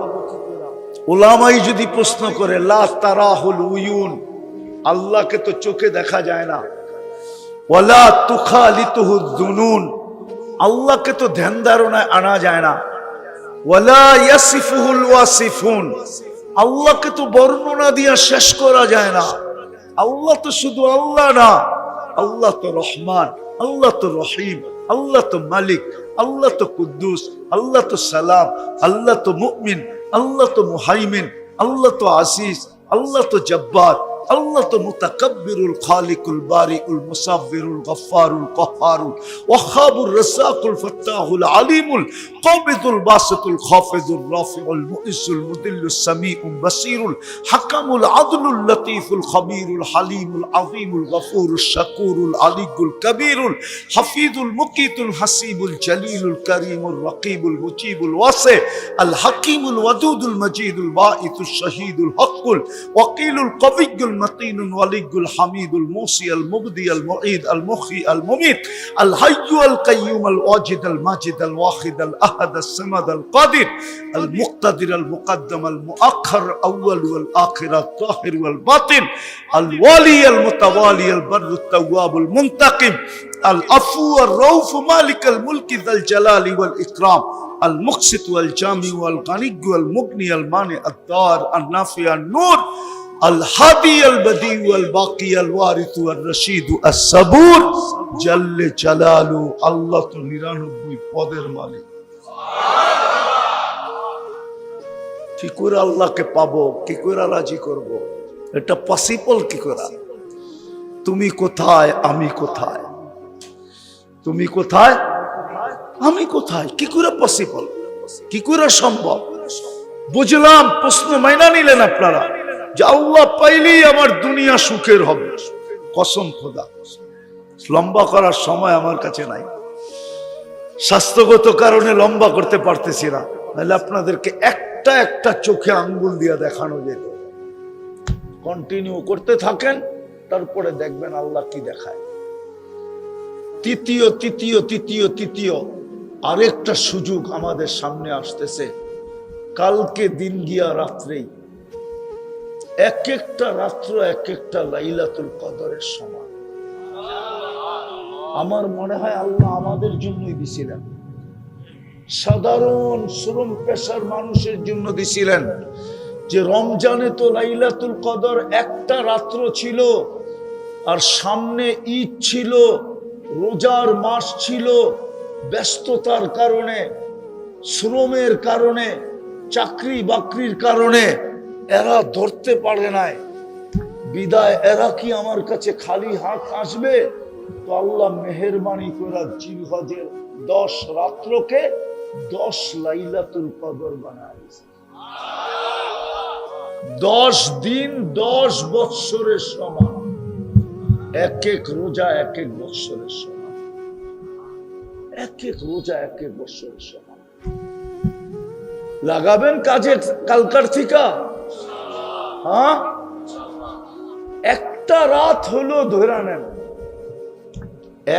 S1: ওলামাই যদি প্রশ্ন করে, লা তারাহুল উয়ুন, আল্লাহকে তো চোখে দেখা যায় না, ওয়ালা তুখালিতুহু যুনুন, আল্লাহকে তো ধ্যান ধারণায় আনা যায় না, ওয়ালা ইয়াসিফুহুল ওয়াসিফুন, আল্লাহকে তো বর্ণনা দিয়ে শেষ করা যায় না। আল্লাহ তো শুধু আল্লাহ না, আল্লাহ তো রহমান, আল্লাহ তো রহিম, আল্লাহ তো মালিক, আল্লাহ তো কুদ্দুস, আল্লাহ তো সালাম, আল্লাহ তো মুমিন, আল্লাহ তো মুহাইমিন, আল্লাহ তো আসিস, আল্লাহ তো জব্বার, আল্লাহ তো মুতাকাব্বিরুল খালিকুল বারিউল মুসাব্বিরুল গফফারুল কহ্হারুল ওয়াহাবুর রাসাকুল ফাত্তাহুল আলিমুল কাবিদুল বাসিতুল খাফিজুর রাফিউল মুইসুল মুদিল্লুস সামিউল বাসিরুল হাকামুল আদলুল লতীফুল খবীরুল হালিমুল আযীমুল গফুরুশ শাকুরুল আলিয়ুল কবীরুল হাফিজুল মুকিতুল হাসিবুল জলিলুল করিমুল রকিবুল মুজিবুল ওয়াসি আল হাকিমুল ওয়াদুদুল মজিদুল বাঈতুশ শহীদুল হকুল ওয়াকিলুল কবিয়্যুল متين ولي الحميد الموصي المبدي المعيد المحيي المميت الحي القيوم الواجد الماجد الواحد الأحد الصمد القادر المقتدر المقدم المؤخر الأول والآخر الظاهر والباطن الوالي المتوالي البر التواب المنتقم العفو الرؤوف مالك الملك ذا الجلال والإكرام المقسط والجامع والغني والمغني المانع الضار النافع النور الهادي البديع والباقي الوارث والرشيد الصبور جل جلاله আল্লাহ তো 99 পদের মালিক। কি করে আল্লাহকে পাবো, কি করে রাজি করব, এটা পসিবল কি করে? তুমি কোথায়, আমি কোথায়? তুমি কোথায়, আমি কোথায়? কি করে পসিবল, কি করে সম্ভব? বুঝলাম, প্রশ্ন মাইনা নিলেন আপনারা যে আল্লাহ পাইলেই আমার দুনিয়া সুখের হবে। কসম খোদা, লম্বা করার সময় আমার কাছে নাই, স্বাস্থ্যগত কারণে লম্বা করতে পারতেছি না, নাহলে আপনাদেরকে একটা একটা চোখে আঙ্গুল দিয়ে দেখানো যেত। কন্টিনিউ করতে থাকেন, তারপরে দেখবেন আল্লাহ কি দেখায়। তৃতীয় তৃতীয় তৃতীয় তৃতীয় আরেকটা সুযোগ আমাদের সামনে আসতেছে। কালকে দিন গিয়া রাত্রেই, এক একটা রাত্র এক একটা লাইলাতুল কদরের সমান। আমার মনে হয় আল্লাহ আমাদের জন্যই দিছিলেন, সাধারণ শ্রম পেশার মানুষের জন্য দিছিলেন। যে রমজানে তো লাইলাতুল কদর একটা রাত্র ছিল, আর সামনে ঈদ ছিল, রোজার মাস ছিল, ব্যস্ততার কারণে, শ্রমের কারণে, চাকরি বাকরির কারণে এরা ধরতে পারে নাই। বিদায় এরা কি আমার কাছে খালি হাত আসবে? তো আল্লাহ মেহেরবানি করে জিলহজের 10 রাত্রকে 10 লাইলাতুল কদর বানাইছে। 10 দিন 10 বৎসরের সমান, এক এক রোজা এক এক বৎসরের সমান, এক এক রোজা এক এক বৎসরের সমান। লাগাবেন কাজে কালকার থিকা? হ্যাঁ, একটা রাত হলো ধরে নেন,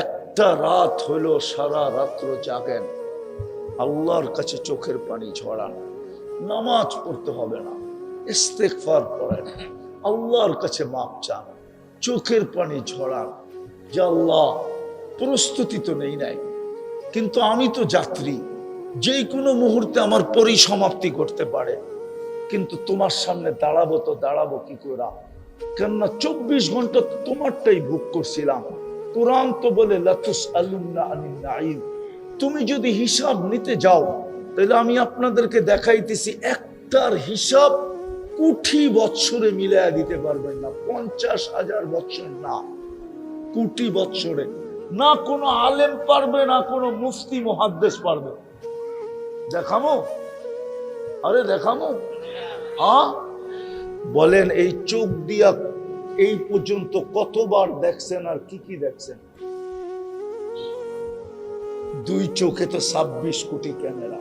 S1: একটা রাত হলো, সারা রাত্র জাগেন, আল্লাহর কাছে চোখের পানি ঝরান। নামাজ পড়তে হবে না, ইস্তেগফার করেন, আল্লাহর কাছে মাপ চান, চোখের পানি ঝরান যে আল্লাহ প্রস্তুতি তো নেই নাই, কিন্তু আমি তো যাত্রী, যে কোনো মুহূর্তে আমার পরিসমাপ্তি করতে পারে। কিন্তু তোমার সামনে দাঁড়াবো তো দাঁড়াবো কি করে? কেননা 24 ঘন্টা তোমারটাই ভোগ করছিলাম। কোরআন তো বলে লাতুসআলুন্না আনিন নাঈম। তুমি যদি হিসাব নিতে যাও তাহলে আমি আপনাদেরকে দেখাইতেছি, একটার হিসাব কোটি বৎসরে মিলাইয়া দিতে পারবেন না। 50,000 বৎসর না, কোটি বৎসরে না। কোনো আলেম পারবে না, কোনো মুফতি মুহাদ্দিস পারবে। দেখামো? আরে দেখামো। বলেন এই চোখ দিয়া এই পর্যন্ত কতবার দেখছেন আর কি কি দেখছেন? 2 চোখে তো 26 কোটি ক্যামেরা,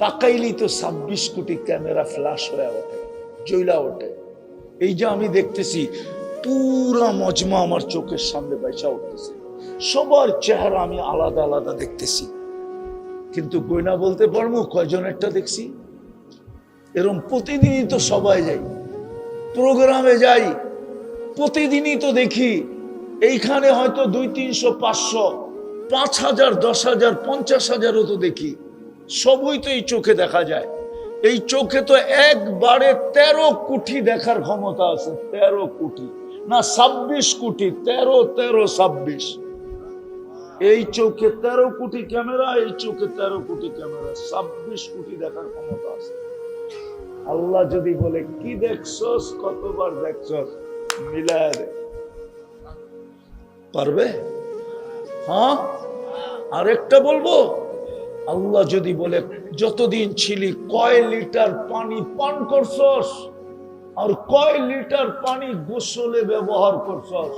S1: তাকাইলেই তো 26 কোটি ক্যামেরা ফ্ল্যাশ হয়ে ওঠে, জ্বলা ওঠে। এই যে আমি দেখতেছি পুরা মজমা আমার চোখের সামনে বাইসা উঠতেছে, সবার চেহারা আমি আলাদা আলাদা দেখতেছি, কিন্তু গয়না বলতে পারবো কয়জনেরটা দেখছি? এরকম প্রতিদিনই তো সবাই যাই, প্রোগ্রামে যাই, প্রতিদিনই তো দেখি। এইখানে হয়তো 200, 300, 500, 5,000, 10,000, 50,000ও তো দেখি। সবই তো এই চোখে দেখা যায়। এই চোখে তো একবারে 13 কোটি দেখার ক্ষমতা আছে। 13 কোটি না, 26 কোটি। 13, 13, 26। এই চোখে 13 কোটি ক্যামেরা, এই চোখে 13 কোটি ক্যামেরা, 26 কোটি দেখার ক্ষমতা আছে। আল্লাহ যদি বলে কি দেখছস, কতবার দেখছস, মিলায় দে, পারবে? হ্যাঁ। আরেকটা বলবো, আল্লাহ যদি বলে যতদিন ছিলি কয় লিটার পানি পান করছস আর কয় লিটার পানি গোসলে ব্যবহার করছস।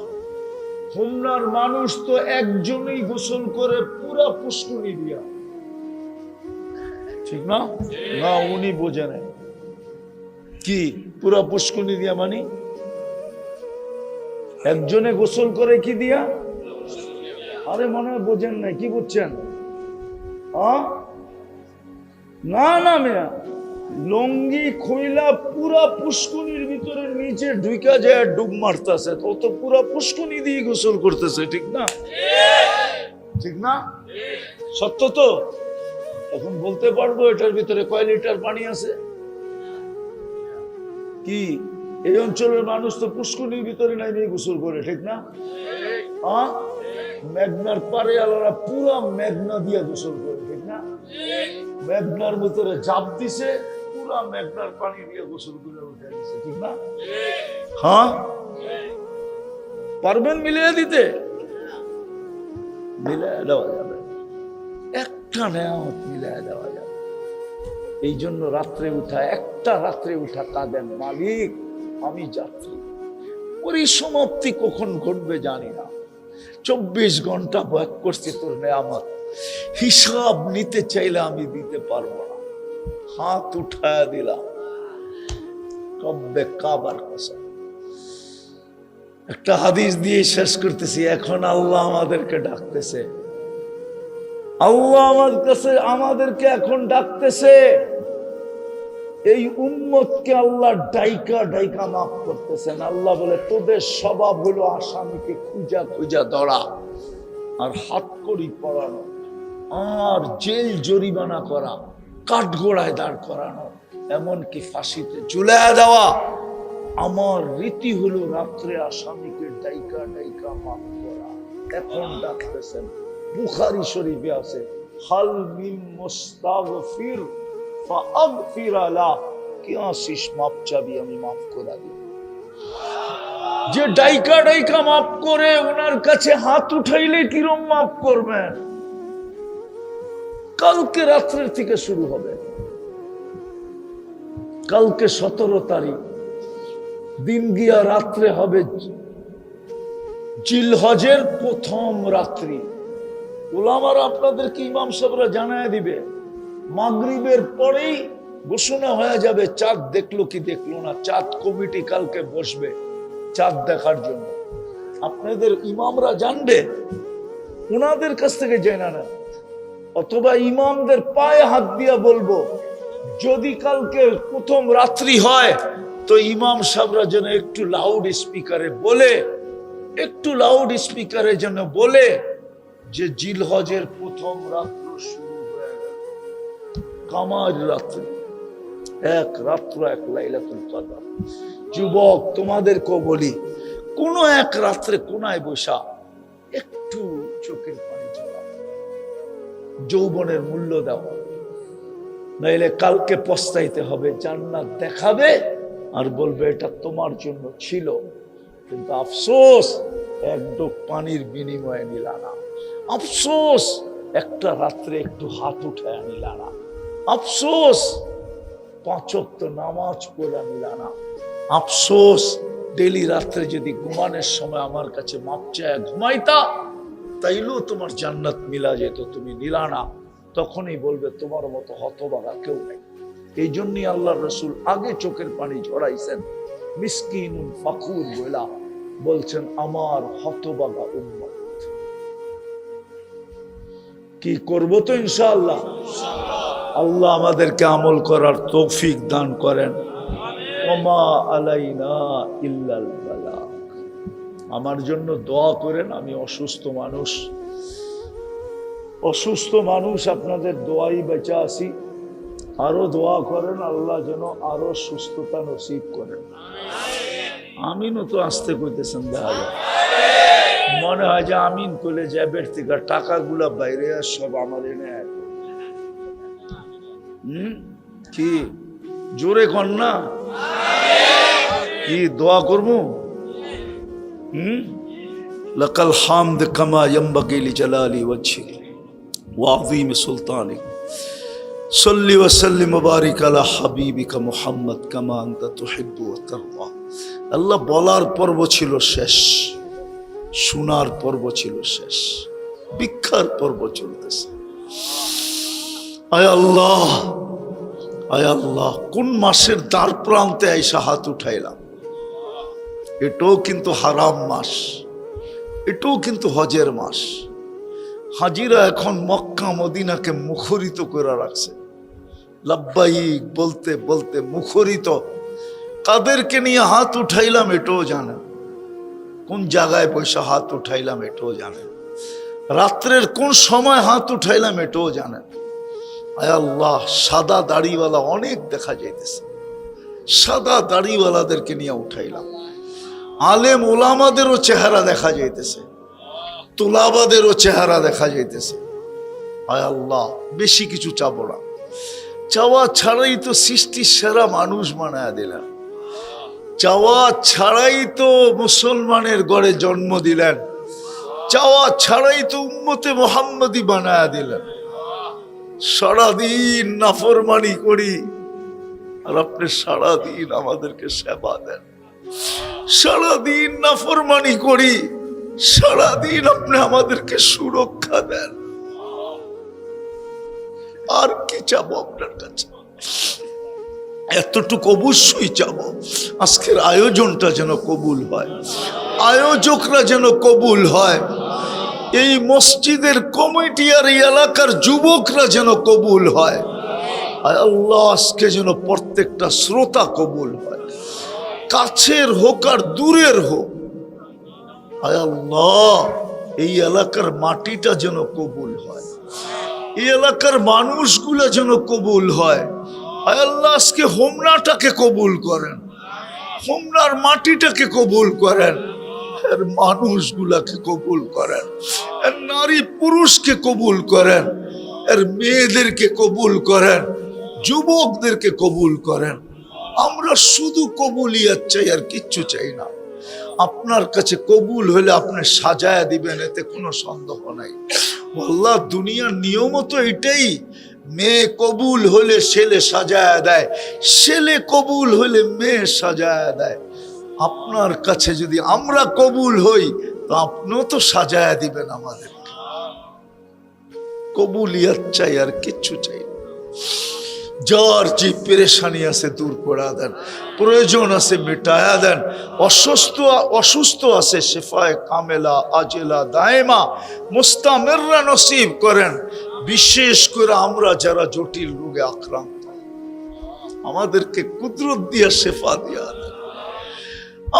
S1: হোমনার মানুষ তো একজনই গোসল করে পুরা পুষ্কুনি দিয়া, ঠিক না? না, উনি বোঝে না কি পুরা পুষ্কুনি দিয়া মানে একজনে গোসল করে কি দিয়া? আরে মনে হয় বোঝেন না, কি বুঝছেন? না না মেয়া, লঙ্গি খইলা পুরা পুষ্কুনির ভিতরে নিচে ঢুকা যায় ডুব মারতেছে, তো তো পুরা পুষ্কুনি দিয়ে গোসল করতেছে, ঠিক না? ঠিক না? সত্য তো। এখন বলতে পারবো এটার ভিতরে কয় লিটার পানি আছে? কি এই অঞ্চলের মানুষ তো পুষ্কুনির ভিতরে নাই নিয়ে গোসল করে, ঠিক না? মেঘনার পারে আলারা পুরা মেঘনা দিয়ে গোসল করে, ঠিক না? মেঘনার ভিতরে জাপ দিছে, পুরা মেঘনার পানি দিয়ে গোসল করে উঠে গেছে, ঠিক না? হ্যাঁ, পারবেন মিলিয়ে দিতে? মিলিয়ে দেওয়া যাবে, একটা নেয়ামত মিলিয়ে দেওয়া যাবে। এই জন্য রাত্রে উঠা, একটা রাত্রে উঠা কাঁদেন, মালিক আমি যাত্রী, পরিসমাপ্তি কখন ঘটবে জানি না। 24 ঘন্টা ভোগ করছি তোর নেয়ামত, হিসাব নিতে চাইলে আমি দিতে পারবো না। হাত উঠায়া দিলাম, কব্বে কাবার কসম। একটা হাদিস দিয়ে শেষ করতেছি। এখন আল্লাহ আমাদেরকে ডাকতেছে, আল্লাহ আমাদেরকে এখন ডাকতেছে। এই উম্মতকে আল্লাহ ডাইকা ডাইকা মাফ করতেছেন। আল্লাহ বলে তোদের স্বভাব হলো আসামিকে খুঁজা খুঁজা ধরা আর হাত কড়ি পরানো আর জেল জরিমানা করা, কাঠগোড়ায় দাঁড় করানো, এমনকি ফাঁসিতে ঝুলাইয়া দেওয়া। আমার রীতি হলো রাত্রে আসামিকে ডাইকা ডাইকা মাফ করা। এখন ডাকতেছেন, বুখারী শরীফে আছে, হাল মিন মুস্তাগফির ফাগফির লা, কি আসিস মাপ চাবি আমি মাফ করে দিই। যে ডাইকা ডাইকা মাফ করে ওনার কাছে হাত উঠাইলে কিরম মাফ করবেন? কালকে রাত্রের থেকে শুরু হবে, কালকে 17 তারিখ দিন গিয়া রাত্রে হবে জিলহজের প্রথম রাত্রি। ওলামারা আপনাদেরকে ইমাম সাহেবরা জানায় দিবে, মাগরিবের পরেই ঘোষণা হয়ে যাবে চাঁদ দেখলো কি দেখলো না। চাঁদ কমিটি কালকে বসবে চাঁদ দেখার জন্য। আপনাদের ইমামরা জানবে, ওনাদের কাছ থেকে জেনে না, অথবা ইমামদের পায়ে হাত দিয়া বলবো, যদি কালকে প্রথম রাত্রি হয় তো ইমাম সাহেবরা যেন একটু লাউড স্পিকারে বলে, একটু লাউড স্পিকারে যেন বলে যে জিলহজের প্রথম রাত্র শুরু হয়ে গেল, কামার রাত্রি, এক রাত্র এক লাইলাতুল কদর। যুবক তোমাদেরকেও বলি, কোন এক রাত্রে কোনায় বসা একটু চোখের পানি ঝরা, যৌবনের মূল্য দাও, নাইলে কালকে পস্তাইতে হবে। জান্নাত দেখাবে আর বলবে এটা তোমার জন্য ছিল, কিন্তু আফসোস এক ডোক পানির বিনিময়ে নিলা না, আফসোস একটা রাত্রে একটু হাত উঠায় নিলা না, আফসোস 5 ওয়াক্ত নামাজ পড়া নিলা না, আফসোস ডেলি রাত্রে যদি ঘুমানোর সময় আমার কাছে মাপ চায় ঘুমাইতা, তাইলেও তোমার জান্নাত মিলা যেত, তুমি নিলা না। তখনই বলবে তোমার মতো হতভাগা কেউ নেই। এই জন্যই আল্লাহ রসুল আগে চোখের পানি ঝরাইছেন, মিসকিনুন ফাকুর বলা, বলছেন আমার হতভাগা উম্মত। কি করব তো ইনশাআল্লাহ, আল্লাহ আমাদেরকে আমল করার তৌফিক দান করেন। ওমা আলাইনা ইল্লাল বালাগ। আমার জন্য দোয়া করেন, আমি অসুস্থ মানুষ, আপনাদের দোয়াই বেঁচে আসি। আরো দোয়া করেন, আল্লাহ যেন আরো সুস্থতা নসিব করেন। আমিনও তো আসতে কইতেছেন, দেখা যায় মনে হয় যে আমিন করলে যাবে থেকে টাকাগুলা বাইরে আর সব আমার এনে কি জোরে কর না, কি দোয়া করবো? লাকাল হামদ কামা ইয়ানবাগি লিজালালি ওয়াজহিক ওয়া আযীমি সুলতানিক। সাল্লি ওয়া সাল্লিম ওয়া বারিক আলা হাবিবিকা মুহাম্মদ কামা আনতা তুহিব্বু ওয়া তারদা। আল্লাহ বলার পর্ব ছিল শেষ, শোনার পর্ব ছিল শেষ, ভিক্ষার পর্ব চলতেছে। আয় আল্লাহ, আয় আল্লাহ, কোন মাসের দ্বার প্রান্তে আইসা হাত উঠাইলাম। এটাও কিন্তু হারাম মাস, এটাও কিন্তু হজের মাস। হাজিরা এখন মক্কা মদিনাকে মুখরিত করে রাখছে, লাব্বাইক বলতে বলতে মুখরিত। কাদেরকে নিয়ে হাত উঠাইলাম এটাও জানেন, কোন জায়গায় বসে হাত উঠাইলাম এটাও জানেন, রাত্রের কোন সময় হাত উঠাইলাম এটাও জানেন। আয় আল্লাহ, সাদা দাড়িওয়ালা অনেক দেখা যাইতেছে, সাদা দাড়িওয়ালাদেরকে নিয়ে উঠাইলাম। আলেম ওলামাদেরও চেহারা দেখা যাইতেছে, তোলাবাদেরও চেহারা দেখা যাইতেছে। আয় আল্লাহ, বেশি কিছু চাবো না, চাওয়া ছাড়াই তো সৃষ্টির সেরা মানুষ বানায় দিলেন, চাওয়া ছাড়াই তো মুসলমানের ঘরে জন্ম দিলেন, চাওয়া ছাড়াই তো উম্মতে মুহাম্মদী বানায় দিলেন। সারাদিন নাফরমানি করি আর আপনি সারাদিন আমাদেরকে সেবা দেন, সারাদিন নাফরমানি করি, সারাদিন আপনি আমাদেরকে সুরক্ষা দেন। আর কি চাবো আপনার কাছে? এতটুকু অবশ্যই চাবো, আজকের আয়োজনটা যেন কবুল হয়, আয়োজকরা যেন কবুল হয়, এই মসজিদের কমিটি আর এই এলাকার যুবকরা যেন কবুল হয়। আয় আল্লাহ, আজকে যেন প্রত্যেকটা শ্রোতা কবুল হয়, কাছের হোক আর দূরের হোক। আয় আল্লাহ, এই এলাকার মাটিটা যেন কবুল হয়, এই এলাকার মানুষগুলা যেন কবুল হয়। আয় আল্লাহ, আজকে হোমনাটাকে কবুল করেন, হোমনার মাটিটাকে কবুল করেন, এর মানুষগুলাকে কবুল করেন, এর নারী পুরুষকে কবুল করেন, এর মেয়েদেরকে কবুল করেন, যুবকদেরকে কবুল করেন। আমরা শুধু কবুলিয়াত চাই, আর কিচ্ছু চাই না। আপনার কাছে কবুল হলে আপনি সাজায়া দিবেন, এতে কোনো সন্দেহ নাই। আল্লাহ, দুনিয়ার নিয়ম তো এটাই, মেয়ে কবুল হলে ছেলে সাজায়া দেয়, ছেলে কবুল হলে মেয়ে সাজায়া দেয়। আপনার কাছে যদি আমরা কবুল হই, তো আপনিও তো সাজায়া দিবেন আমাদেরকে। কবুলিয়াত চাই, আর কিচ্ছু চাই না। যার যে পেরেশানি আছে দূর করা দেন, প্রয়োজন আছে মিটায়া দেন, অসুস্থ আছে শেফায়ে কামেলা আজেলা দায়েমা মুস্তামিররা নসিব করেন। বিশেষ করে আমরা যারা জটিল রোগে আক্রান্ত, আমাদেরকে কুদরত দিয়ে শেফা দিয়া দেন,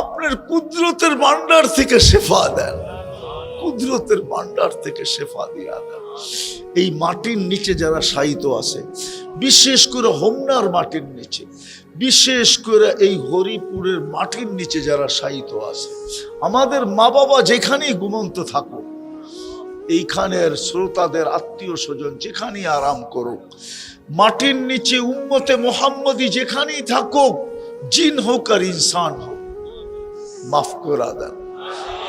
S1: আপনার কুদরতের ভান্ডার থেকে শেফা দেন, কুদরতের ভান্ডার থেকে শেফা দিয়া দেন। এই মাটির নিচে যারা শায়িত আছে, বিশেষ করে হোমনার মাটির নিচে, বিশেষ করে এই হরিপুরের মাটির নিচে যারা শায়িত আছে, আমাদের মা বাবা যেখানেই ঘুমন্ত থাকুক, এইখানের শ্রোতাদের আত্মীয় স্বজন যেখানেই আরাম করুক, মাটির নিচে উম্মতে মুহাম্মদী যেখানেই থাকুক, জিন হোক আর ইনসান হোক, মাফ করে দেন।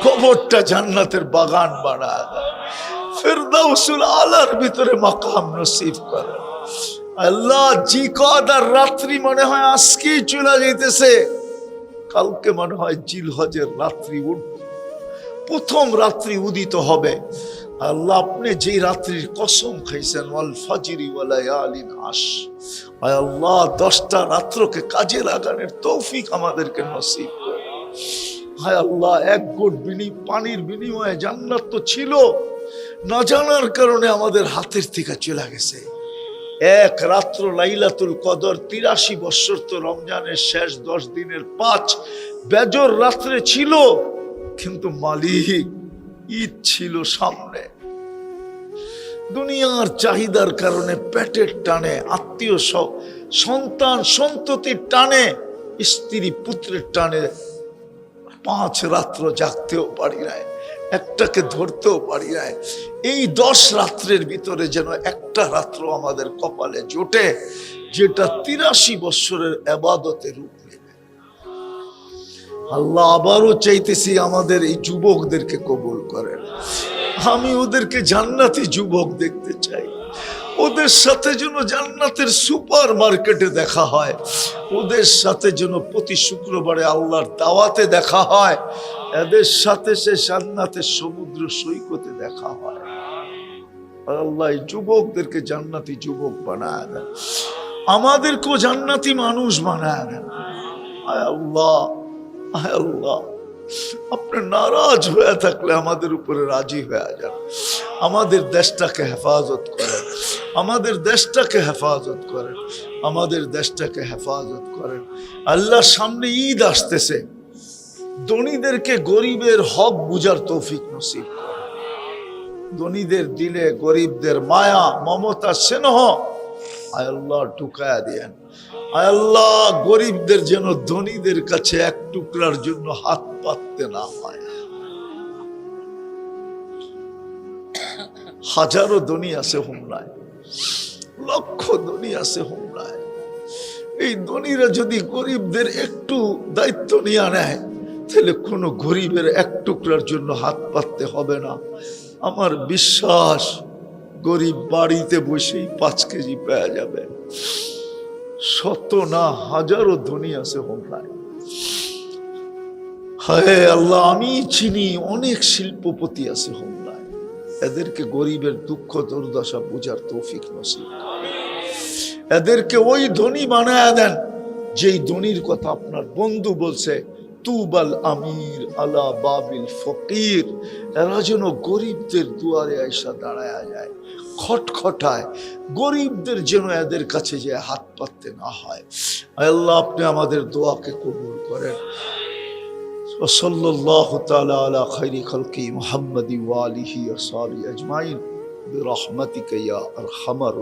S1: কবরটা জান্নাতের বাগান বানায় দেন। ফিরদাউসুল আলার ভিতরে মাকাম নসিব করেন। আল্লাহ, জি কদার রাত্রি মনে হয় আজকেই চলে যাইতেছে, কালকে মনে হয় জিলহজের রাত্রি উঠবে, প্রথম রাত্রি উদিত হবে। আল্লাহ, আপনি যে রাত্রির কসম খাইছেন, ওয়াল ফাজরি ওয়া লায়ালিন আশ, আয় আল্লাহ 10টা রাত্রকে কাজে লাগানোর তৌফিক আমাদেরকে নসিব করে। হায় আল্লাহ, এক ঘট পানির বিনিময়ে জান্নাত তো ছিল, না জানার কারণে আমাদের হাতের থেকে চলে গেছে। এক রাত্র লাইলাতুল কদর, 83 বছর তো রমজানের শেষ 10 দিনের 5 বেজর রাত্রে ছিল, কিন্তু মালিক ঈদ ছিল সামনে। দুনিয়ার চাহিদার কারণে, পেটের টানে, আত্মীয় সন্তান সন্ততির টানে, স্ত্রী পুত্রের টানে 5 রাত্র জাগতেও পারি নাই, একটাকে ধরতেও পারি নাই। এই 10 রাত্রের ভিতরে যেন একটা রাত্র আমাদের কপালে জোটে, যেটা 83 বছরের ইবাদতের রূপ নেবে। আল্লাহ, আবারও চাইতেছি আমাদের এই যুবকদেরকে কবুল করেন। আমি ওদেরকে জান্নাতি যুবক দেখতে চাই। ওদের সাথে যেন জান্নাতের সুপার মার্কেটে দেখা হয়, ওদের সাথে যেন প্রতি শুক্রবারে আল্লাহর দাওয়াতে দেখা হয়, এদের সাথে সে জান্নাতের সমুদ্র সৈকতে দেখা হয়। আল্লাহ, এই যুবকদেরকে জান্নাতি যুবক বানায় দেন, আমাদেরকেও জান্নাতি মানুষ বানায় দেন। আয় আল্লাহ, আয় আল্লাহ, আপনি নারাজ হয়ে থাকলে আমাদের উপরে রাজি হয়ে যান। আমাদের দেশটাকে হেফাজত করেন, আমাদের দেশটাকে হেফাজত করেন, আমাদের দেশটাকে হেফাজত করেন। আল্লাহ, সামনে ঈদ আসতেছে, ধনীদেরকে গরিবের হক বুঝার তৌফিক নসিব করেন। ধনীদের দিলে গরিবদের মায়া, মমতা, স্নেহ আয় আল্লাহ ঢুকায়া দেন। আয় আল্লাহ, গরিবদের যেন ধনীদের কাছে এক টুকরার জন্য হাত পাততে না হয়। হাজারো ধনী আছে হোমনায়, লক্ষ ধনী আছে হোমনায়। এই ধনীরা যদি গরিবদের একটু দায়িত্ব নিয়ে নেয়, তাহলে কোনো গরিবের এক টুকরার জন্য হাত পাততে হবে না। আমার বিশ্বাস, গরিব বাড়িতে বসেই 5 কেজি পেয়ে যাবে। শত না হাজারো ধনী আছে হোমনায়। হায় আল্লাহ, আমি চিনি অনেক শিল্পপতি আছে হোমনায়, এদেরকে গরিবের দুঃখ দুর্দশা বুঝার তৌফিক নসিব করেন। এদেরকে ওই ধনী বানায় দেন যেই ধনীর কথা আপনার বন্ধু বলছে, তুবাল আমির আলা বাবিল ফকির। এরা যেন গরিবদের দুয়ারে আইসা দাঁড়ায় যায়, খটখটায়, গরিবদের যেন এদের কাছে যে হাত পাততে না হয়। আল্লাহ, আপনি আমাদের দোয়াকে কবুল করেন। সাল্লাল্লাহু তাআলা আলা খায়রি খালকি মুহাম্মাদি ওয়া আলিহি ওয়া সাহবিহি আজমাইন বিরহমাতিকা ইয়া আরহামার